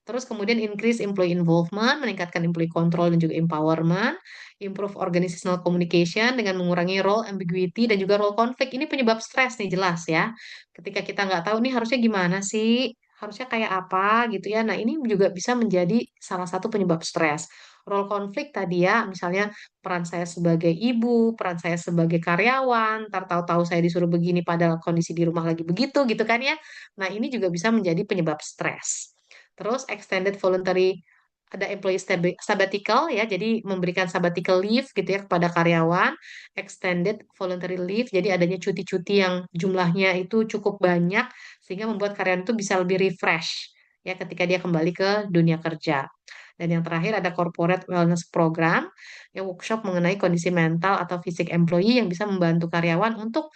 Terus kemudian increase employee involvement, meningkatkan employee control dan juga empowerment, improve organizational communication dengan mengurangi role ambiguity dan juga role conflict. Ini penyebab stres nih jelas ya. Ketika kita nggak tahu nih harusnya gimana sih, harusnya kayak apa gitu ya. Nah, ini juga bisa menjadi salah satu penyebab stres. Role konflik tadi ya, misalnya peran saya sebagai ibu, peran saya sebagai karyawan, ntar tahu-tahu saya disuruh begini padahal kondisi di rumah lagi begitu gitu kan ya. Nah, ini juga bisa menjadi penyebab stres. Terus extended voluntary ada employee sabbatical ya, jadi memberikan sabbatical leave gitu ya kepada karyawan, extended voluntary leave, jadi adanya cuti-cuti yang jumlahnya itu cukup banyak sehingga membuat karyawan itu bisa lebih refresh ya ketika dia kembali ke dunia kerja. Dan yang terakhir ada corporate wellness program, yang workshop mengenai kondisi mental atau fisik employee yang bisa membantu karyawan untuk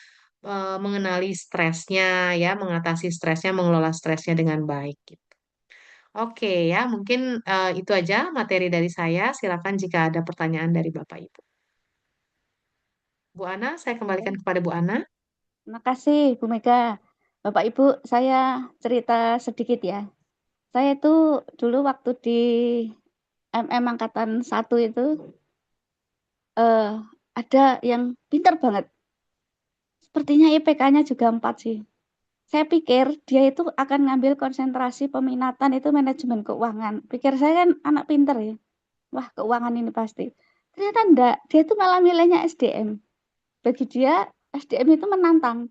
mengenali stresnya ya, mengatasi stresnya, mengelola stresnya dengan baik gitu. Oke ya, mungkin itu aja materi dari saya. Silakan jika ada pertanyaan dari Bapak Ibu. Bu Ana, saya kembalikan kepada Bu Ana. Terima kasih, Bu Mega. Bapak Ibu, saya cerita sedikit ya. Saya itu dulu waktu di MM Angkatan 1 itu ada yang pintar banget. Sepertinya IPK-nya juga 4 sih. Saya pikir dia itu akan ngambil konsentrasi peminatan itu manajemen keuangan. Pikir saya kan anak pintar ya. Wah, keuangan ini pasti. Ternyata enggak, dia itu malah milihnya SDM. Bagi dia SDM itu menantang.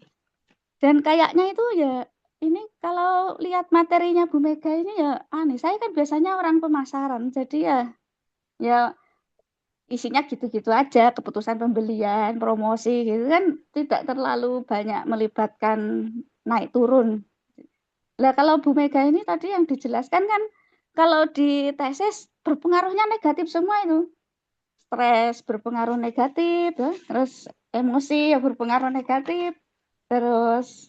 Dan kayaknya itu ya ini kalau lihat materinya Bu Mega ini ya aneh. Saya kan biasanya orang pemasaran. Jadi ya isinya gitu-gitu aja, keputusan pembelian, promosi gitu kan tidak terlalu banyak melibatkan naik turun. Lah kalau Bu Mega ini tadi yang dijelaskan kan kalau di tesis berpengaruhnya negatif semua itu. Stres berpengaruh negatif ya, terus emosi ya berpengaruh negatif, terus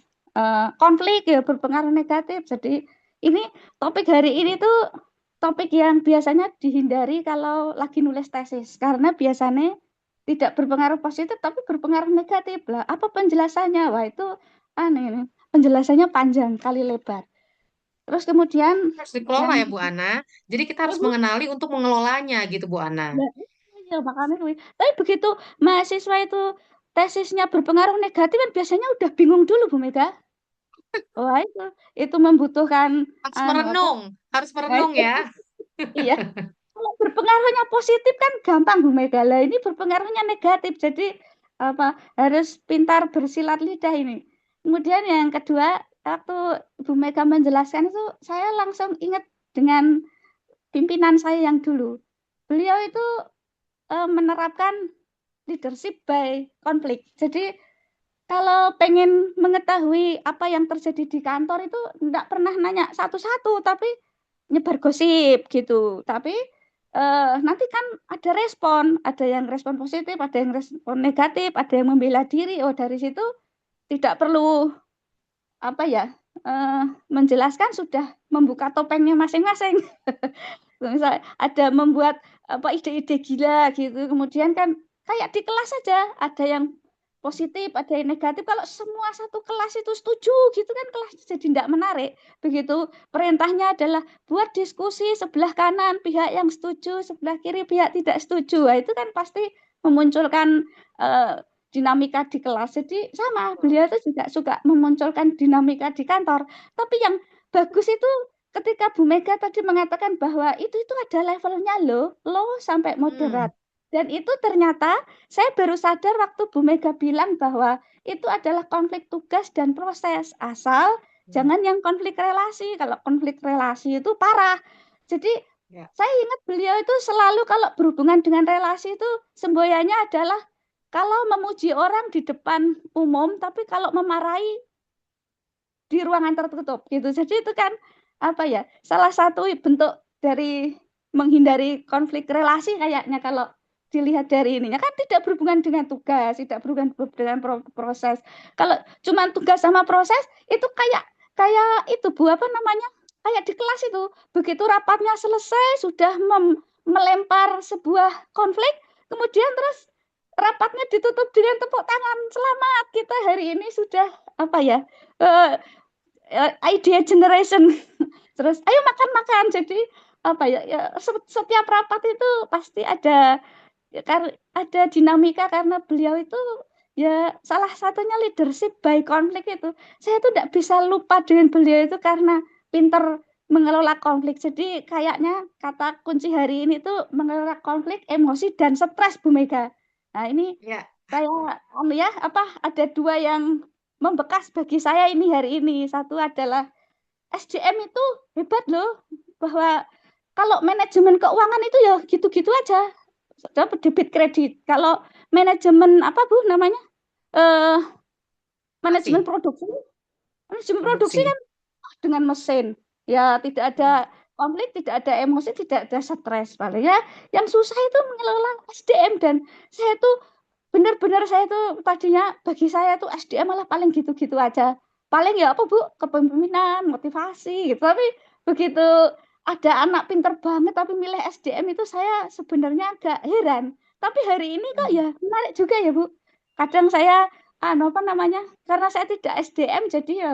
konflik ya berpengaruh negatif. Jadi ini topik hari ini tuh topik yang biasanya dihindari kalau lagi nulis tesis karena biasanya tidak berpengaruh positif tapi berpengaruh negatif lah. Apa penjelasannya? Wah itu ini penjelasannya panjang kali lebar. Terus kemudian Harus dikelola yang ya Bu Ana. Jadi kita harus ibu mengenali untuk mengelolanya gitu Bu Ana. ya, iya, makanya tapi begitu mahasiswa itu tesisnya berpengaruh negatif kan biasanya udah bingung dulu Bu Mega. Wah itu membutuhkan Harus apa? merenung, harus Nah, merenung ya. iya. Kalau berpengaruhnya positif kan gampang Bu Mega. Lah ini berpengaruhnya negatif. Jadi apa harus pintar bersilat lidah ini. Kemudian yang kedua, waktu Bu Mega menjelaskan itu saya langsung ingat dengan pimpinan saya yang dulu. Beliau itu menerapkan leadership by konflik. Jadi kalau pengen mengetahui apa yang terjadi di kantor itu enggak pernah nanya satu-satu, tapi nyebar gosip gitu. Tapi nanti kan ada respon, ada yang respon positif, ada yang respon negatif, ada yang membela diri. Oh dari situ tidak perlu apa ya menjelaskan sudah membuka topengnya masing-masing. Misalnya ada membuat apa ide-ide gila gitu. Kemudian kan kayak di kelas saja ada yang positif, ada yang negatif. Kalau semua satu kelas itu setuju gitu kan kelas jadi tidak menarik. Begitu perintahnya adalah buat diskusi sebelah kanan pihak yang setuju, sebelah kiri pihak tidak setuju. Nah, itu kan pasti memunculkan dinamika di kelas. Jadi sama, beliau itu juga suka memunculkan dinamika di kantor. Tapi yang bagus itu ketika Bu Mega tadi mengatakan bahwa itu ada levelnya low sampai moderat. Dan itu ternyata saya baru sadar waktu Bu Mega bilang bahwa itu adalah konflik tugas dan proses. Asal jangan yang konflik relasi. Kalau konflik relasi itu parah. Jadi Ya. saya ingat beliau itu selalu kalau berhubungan dengan relasi itu semboyannya adalah kalau memuji orang di depan umum, tapi kalau memarahi di ruangan tertutup gitu. Jadi itu kan apa ya? Salah satu bentuk dari menghindari konflik relasi kayaknya kalau dilihat dari ininya kan tidak berhubungan dengan tugas, tidak berhubungan dengan proses. Kalau cuma tugas sama proses itu kayak itu Bu apa namanya? Kayak di kelas itu begitu rapatnya selesai sudah melempar sebuah konflik, kemudian terus rapatnya ditutup dengan tepuk tangan. Selamat kita hari ini sudah apa ya? Idea generation. Terus ayo makan-makan. Jadi apa ya setiap rapat itu pasti ada ada dinamika karena beliau itu ya salah satunya leadership by konflik itu. Saya tuh tidak bisa lupa dengan beliau itu karena pinter mengelola konflik. Jadi kayaknya kata kunci hari ini tuh mengelola konflik, emosi dan stres Bu Mega. Nah, ini Ya. kayak ya apa ada dua yang membekas bagi saya ini hari ini. Satu adalah SDM itu hebat loh bahwa kalau manajemen keuangan itu ya gitu-gitu aja. Coba debit kredit. Kalau manajemen apa Bu namanya? Eh manajemen produksi. Manajemen produksi Produksi. kan dengan mesin. Ya tidak ada konflik, tidak ada emosi, tidak ada stres paling ya. Yang susah itu mengelola SDM dan saya tuh benar-benar saya tuh tadinya bagi saya tuh SDM malah paling gitu-gitu aja. Paling ya apa Bu, kepemimpinan, motivasi gitu. Tapi begitu ada anak pinter banget tapi milih SDM itu saya sebenarnya agak heran. Tapi hari ini kok ya menarik juga ya Bu. Kadang saya apa namanya? Karena saya tidak SDM jadi ya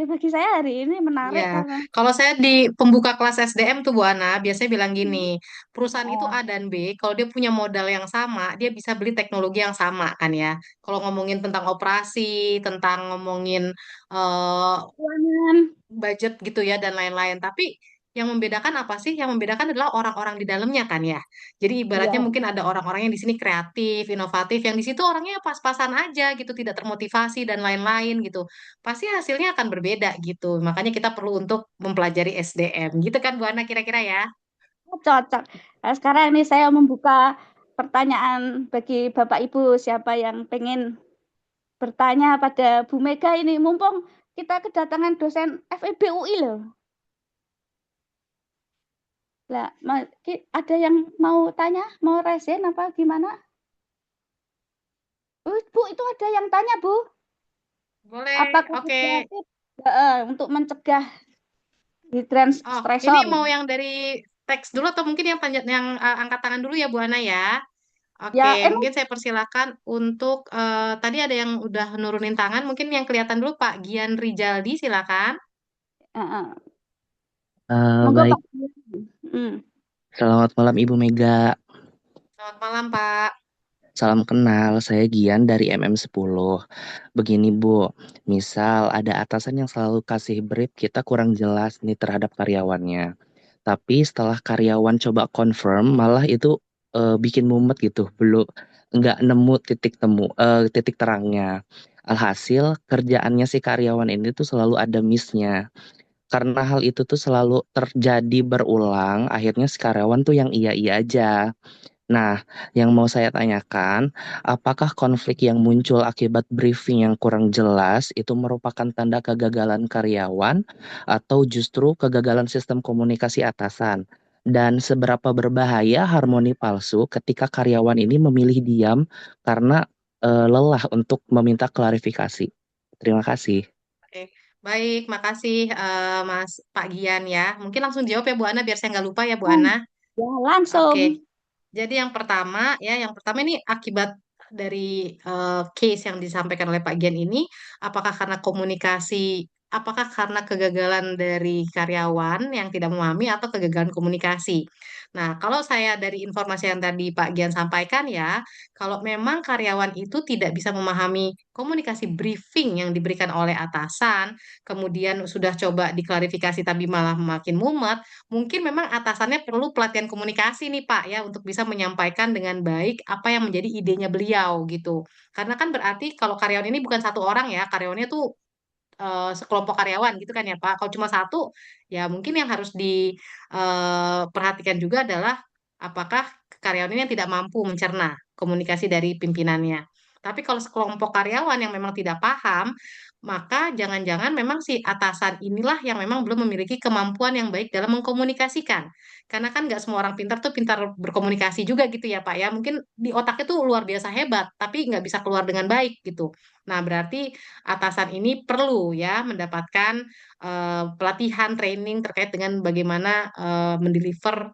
bagi saya hari ini menarik Ya, karena kalau saya di pembuka kelas SDM tuh Bu Ana, biasanya bilang gini, perusahaan itu oh, A dan B, kalau dia punya modal yang sama, dia bisa beli teknologi yang sama kan ya. Kalau ngomongin tentang operasi, tentang ngomongin eh, keuangan. budget gitu ya dan lain-lain. Tapi yang membedakan apa sih? Yang membedakan adalah orang-orang di dalamnya kan ya. Jadi ibaratnya Iya. mungkin ada orang-orang yang di sini kreatif, inovatif, yang di situ orangnya pas-pasan aja gitu, tidak termotivasi dan lain-lain gitu. Pasti hasilnya akan berbeda gitu. Makanya kita perlu untuk mempelajari SDM. Gitu kan Bu Ana kira-kira ya? Cocok. Nah, sekarang ini saya membuka pertanyaan bagi Bapak Ibu, siapa yang pengen bertanya pada Bu Mega ini, mumpung kita kedatangan dosen FEB UI loh. Lah, ada yang mau tanya, mau resen apa gimana? Bu, itu ada yang tanya, Bu. Boleh. Apakah Oke. kreatif untuk mencegah Oh, ini stresor? mau yang dari teks dulu atau mungkin yang panjat yang angkat tangan dulu ya Bu Ana ya? Oke, Ya, emang mungkin saya persilakan untuk tadi ada yang udah nurunin tangan, mungkin yang kelihatan dulu Pak Gian Rijaldi, silakan. eh, monggo Baik, Pak. Hmm. selamat malam Ibu Mega. Selamat malam Pak. Salam kenal, saya Gian dari MM10. Begini Bu, misal ada atasan yang selalu kasih brief kita kurang jelas nih terhadap karyawannya. Tapi setelah karyawan coba confirm, malah itu bikin mumet gitu, belum nggak nemu titik terangnya. Alhasil kerjaannya si karyawan ini tuh selalu ada miss-nya. Karena hal itu tuh selalu terjadi berulang, akhirnya si karyawan tuh yang iya-iya aja. Nah, yang mau saya tanyakan, apakah konflik yang muncul akibat briefing yang kurang jelas itu merupakan tanda kegagalan karyawan atau justru kegagalan sistem komunikasi atasan? Dan seberapa berbahaya harmoni palsu ketika karyawan ini memilih diam karena lelah untuk meminta klarifikasi? Terima kasih. Oke, baik, makasih Mas Pak Gian ya. Mungkin langsung jawab ya Bu Ana biar saya nggak lupa ya Bu Ana. Ya, langsung. Oke, jadi yang pertama ya, yang pertama ini akibat dari case yang disampaikan oleh Pak Gian ini, apakah karena komunikasi, apakah karena kegagalan dari karyawan yang tidak memahami atau kegagalan komunikasi. Nah, kalau saya dari informasi yang tadi Pak Gian sampaikan ya, kalau memang karyawan itu tidak bisa memahami komunikasi briefing yang diberikan oleh atasan, kemudian sudah coba diklarifikasi tapi malah makin mumet, mungkin memang atasannya perlu pelatihan komunikasi nih Pak ya untuk bisa menyampaikan dengan baik apa yang menjadi idenya beliau gitu. Karena kan berarti kalau karyawan ini bukan satu orang ya, karyawannya tuh sekelompok karyawan gitu kan ya Pak. Kalau cuma satu, ya mungkin yang harus diperhatikan juga adalah apakah karyawan ini yang tidak mampu mencerna komunikasi dari pimpinannya. Tapi kalau sekelompok karyawan yang memang tidak paham, maka jangan-jangan memang si atasan inilah yang memang belum memiliki kemampuan yang baik dalam mengkomunikasikan. Karena kan nggak semua orang pintar tuh pintar berkomunikasi juga gitu ya Pak ya. Mungkin di otaknya tuh luar biasa hebat, tapi nggak bisa keluar dengan baik gitu. Nah, berarti atasan ini perlu ya mendapatkan pelatihan training terkait dengan bagaimana mendeliver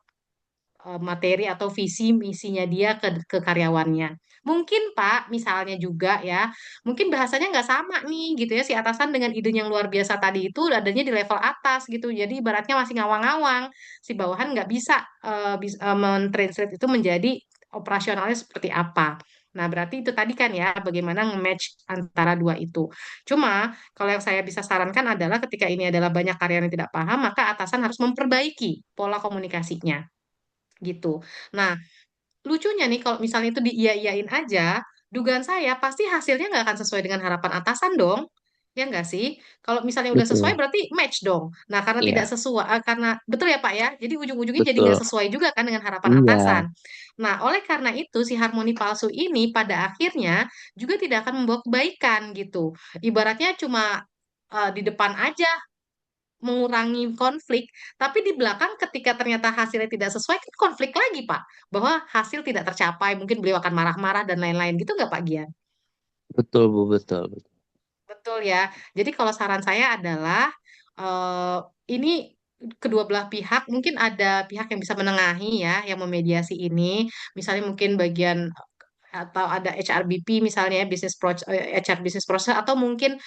materi atau visi misinya dia ke karyawannya. Mungkin Pak, misalnya juga ya, mungkin bahasanya nggak sama nih gitu ya si atasan dengan ide yang luar biasa tadi itu adanya di level atas gitu. Jadi ibaratnya masih ngawang-ngawang, si bawahan nggak bisa mentranslate itu menjadi operasionalnya seperti apa. Nah, berarti itu tadi kan ya, bagaimana nge-match antara dua itu. Cuma, kalau yang saya bisa sarankan adalah ketika ini adalah banyak karyawan yang tidak paham, maka atasan harus memperbaiki pola komunikasinya gitu. Nah, lucunya nih kalau misalnya itu diiya-iyain aja, dugaan saya pasti hasilnya nggak akan sesuai dengan harapan atasan dong. Ya nggak sih? Kalau misalnya udah sesuai Betul. berarti match dong. Nah, karena tidak Iya, sesuai, karena betul ya Pak ya. Jadi ujung-ujungnya jadi nggak betul. sesuai juga kan dengan harapan atasan. Iya, Nah, oleh karena itu si harmoni palsu ini pada akhirnya juga tidak akan membawa kebaikan gitu. Ibaratnya cuma di depan aja mengurangi konflik, tapi di belakang ketika ternyata hasilnya tidak sesuai, kan konflik lagi, Pak. Bahwa hasil tidak tercapai, mungkin beliau akan marah-marah dan lain-lain gitu nggak, Pak Gian? betul Bu, betul. Betul ya. Jadi kalau saran saya adalah eh, ini kedua belah pihak mungkin ada pihak yang bisa menengahi ya, yang memediasi ini. Misalnya mungkin bagian atau ada HRBP misalnya ya, HR business process atau mungkin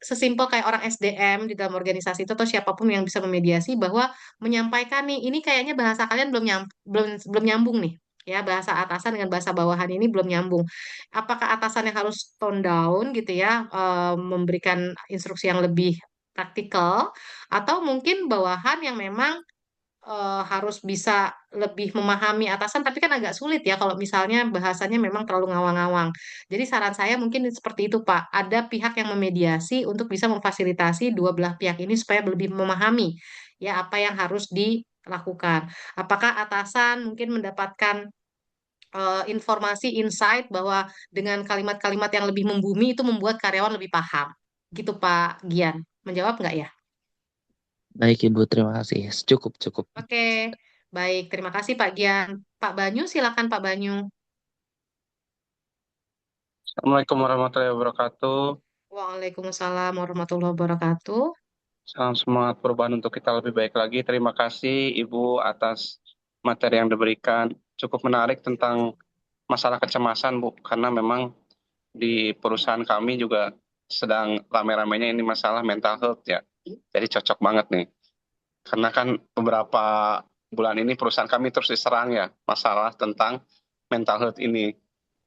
sesimpel kayak orang SDM di dalam organisasi itu atau siapapun yang bisa memediasi bahwa menyampaikan nih ini kayaknya bahasa kalian belum nyambung nih. Ya, bahasa atasan dengan bahasa bawahan ini belum nyambung. Apakah atasan yang harus tone down gitu ya, memberikan instruksi yang lebih praktikal, atau mungkin bawahan yang memang harus bisa lebih memahami atasan, tapi kan agak sulit ya kalau misalnya bahasanya memang terlalu ngawang-ngawang. Jadi saran saya mungkin seperti itu, Pak. Ada pihak yang memediasi untuk bisa memfasilitasi dua belah pihak ini supaya lebih memahami ya apa yang harus dilakukan. Apakah atasan mungkin mendapatkan informasi, insight bahwa dengan kalimat-kalimat yang lebih membumi itu membuat karyawan lebih paham. Gitu, Pak Gian. Menjawab nggak ya? baik Ibu, terima kasih. Cukup, cukup. Oke, baik. Terima kasih Pak Gian. Pak Banyu, silakan Pak Banyu. Assalamualaikum warahmatullahi wabarakatuh. Waalaikumsalam warahmatullahi wabarakatuh. Salam semangat perubahan untuk kita lebih baik lagi. Terima kasih Ibu atas materi yang diberikan. Cukup menarik tentang masalah kecemasan, Bu, karena memang di perusahaan kami juga sedang rame-ramenya ini masalah mental health ya. Jadi cocok banget nih. Karena kan beberapa bulan ini perusahaan kami terus diserang ya masalah tentang mental health ini,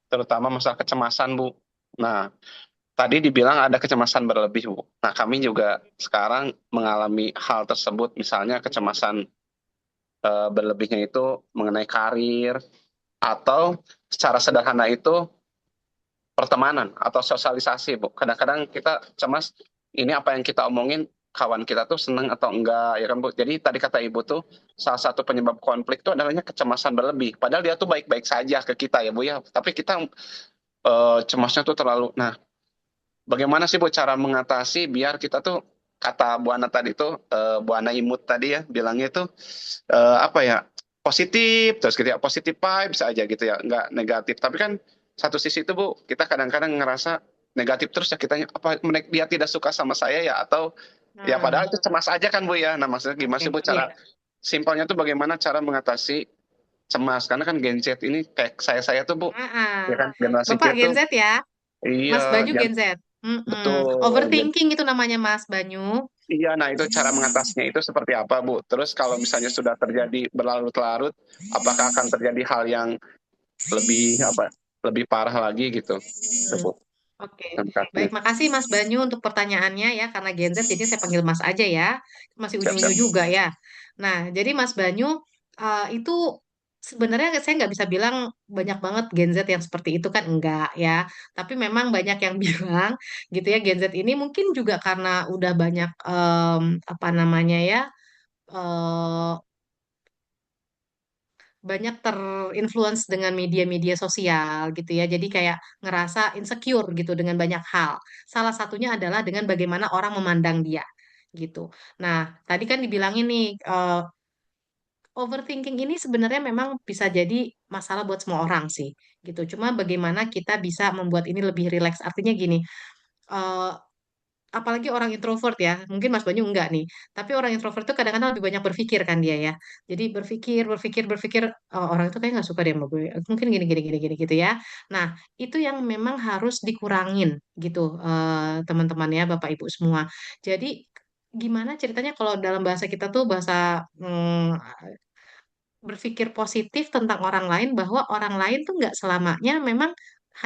terutama masalah kecemasan, Bu. Nah, tadi dibilang ada kecemasan berlebih, Bu. Nah, kami juga sekarang mengalami hal tersebut, misalnya kecemasan berlebihnya itu mengenai karir, atau secara sederhana itu pertemanan atau sosialisasi, Bu. Kadang-kadang kita cemas, ini apa yang kita omongin kawan kita tuh senang atau enggak, ya kan, Bu. Jadi tadi kata Ibu tuh, salah satu penyebab konflik itu adanya kecemasan berlebih. Padahal dia tuh baik-baik saja ke kita ya, Bu ya. Tapi kita cemasnya tuh terlalu. Nah, bagaimana sih Bu cara mengatasi biar kita tuh, kata Bu Ana tadi tuh, Bu Ana Imut tadi ya, bilangnya tuh apa ya, positif terus gitu ya, positif vibes aja gitu ya, nggak negatif. Tapi kan satu sisi itu Bu, kita kadang-kadang ngerasa negatif terus ya, kita apa dia tidak suka sama saya ya, atau ya Nah, padahal itu cemas aja kan Bu ya. Nah, maksudnya gimana sih Bu oke, iya. cara simpelnya tuh, bagaimana cara mengatasi cemas, karena kan Gen Z ini kayak saya tuh Bu, ya kan, generasi Bapak Z Gen tuh Z ya? Mas iya Banyu Gen Z. betul. Overthinking itu namanya Mas Banyu. Iya, nah itu cara mengatasinya itu seperti apa, Bu? Terus kalau misalnya sudah terjadi berlarut-larut, apakah akan terjadi hal yang lebih apa? Lebih parah lagi gitu, Hmm. Bu. Oke, Terima kasih. baik, makasih Mas Banyu untuk pertanyaannya ya, karena Gen Z jadi saya panggil Mas aja ya, masih Siap-siap. unyu-unyu juga ya. Nah, jadi Mas Banyu itu sebenarnya saya nggak bisa bilang banyak banget Gen Z yang seperti itu kan enggak ya, tapi memang banyak yang bilang gitu ya Gen Z ini mungkin juga karena udah banyak apa namanya ya eh, banyak terinfluence dengan media-media sosial gitu ya. Jadi kayak ngerasa insecure gitu dengan banyak hal. Salah satunya adalah dengan bagaimana orang memandang dia gitu. Nah, tadi kan dibilangin nih overthinking ini sebenarnya memang bisa jadi masalah buat semua orang sih gitu. Cuma bagaimana kita bisa membuat ini lebih rileks. Artinya gini, eh, apalagi orang introvert ya, mungkin Mas Banyu enggak nih, tapi orang introvert itu kadang-kadang lebih banyak berpikir kan dia ya. Jadi berpikir, "Oh, orang itu kayak nggak suka deh sama gue. Mungkin gini, gini, gini, gini gitu ya. Nah, itu yang memang harus dikurangin gitu, teman-teman ya, Bapak Ibu semua. Jadi gimana ceritanya kalau dalam bahasa kita tuh bahasa berpikir positif tentang orang lain bahwa orang lain tuh nggak selamanya memang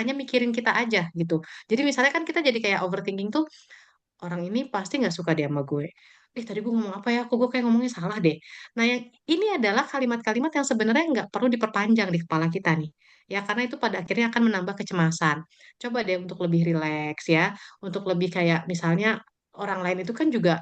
hanya mikirin kita aja gitu. Jadi misalnya kan kita jadi kayak overthinking tuh orang ini pasti nggak suka deh sama gue. Tadi gue ngomong apa ya? Kok gue kayak ngomongnya salah deh. Nah, yang ini adalah kalimat-kalimat yang sebenarnya nggak perlu diperpanjang di kepala kita nih. Ya, karena itu pada akhirnya akan menambah kecemasan. Coba deh untuk lebih rileks ya. Untuk lebih kayak misalnya orang lain itu kan juga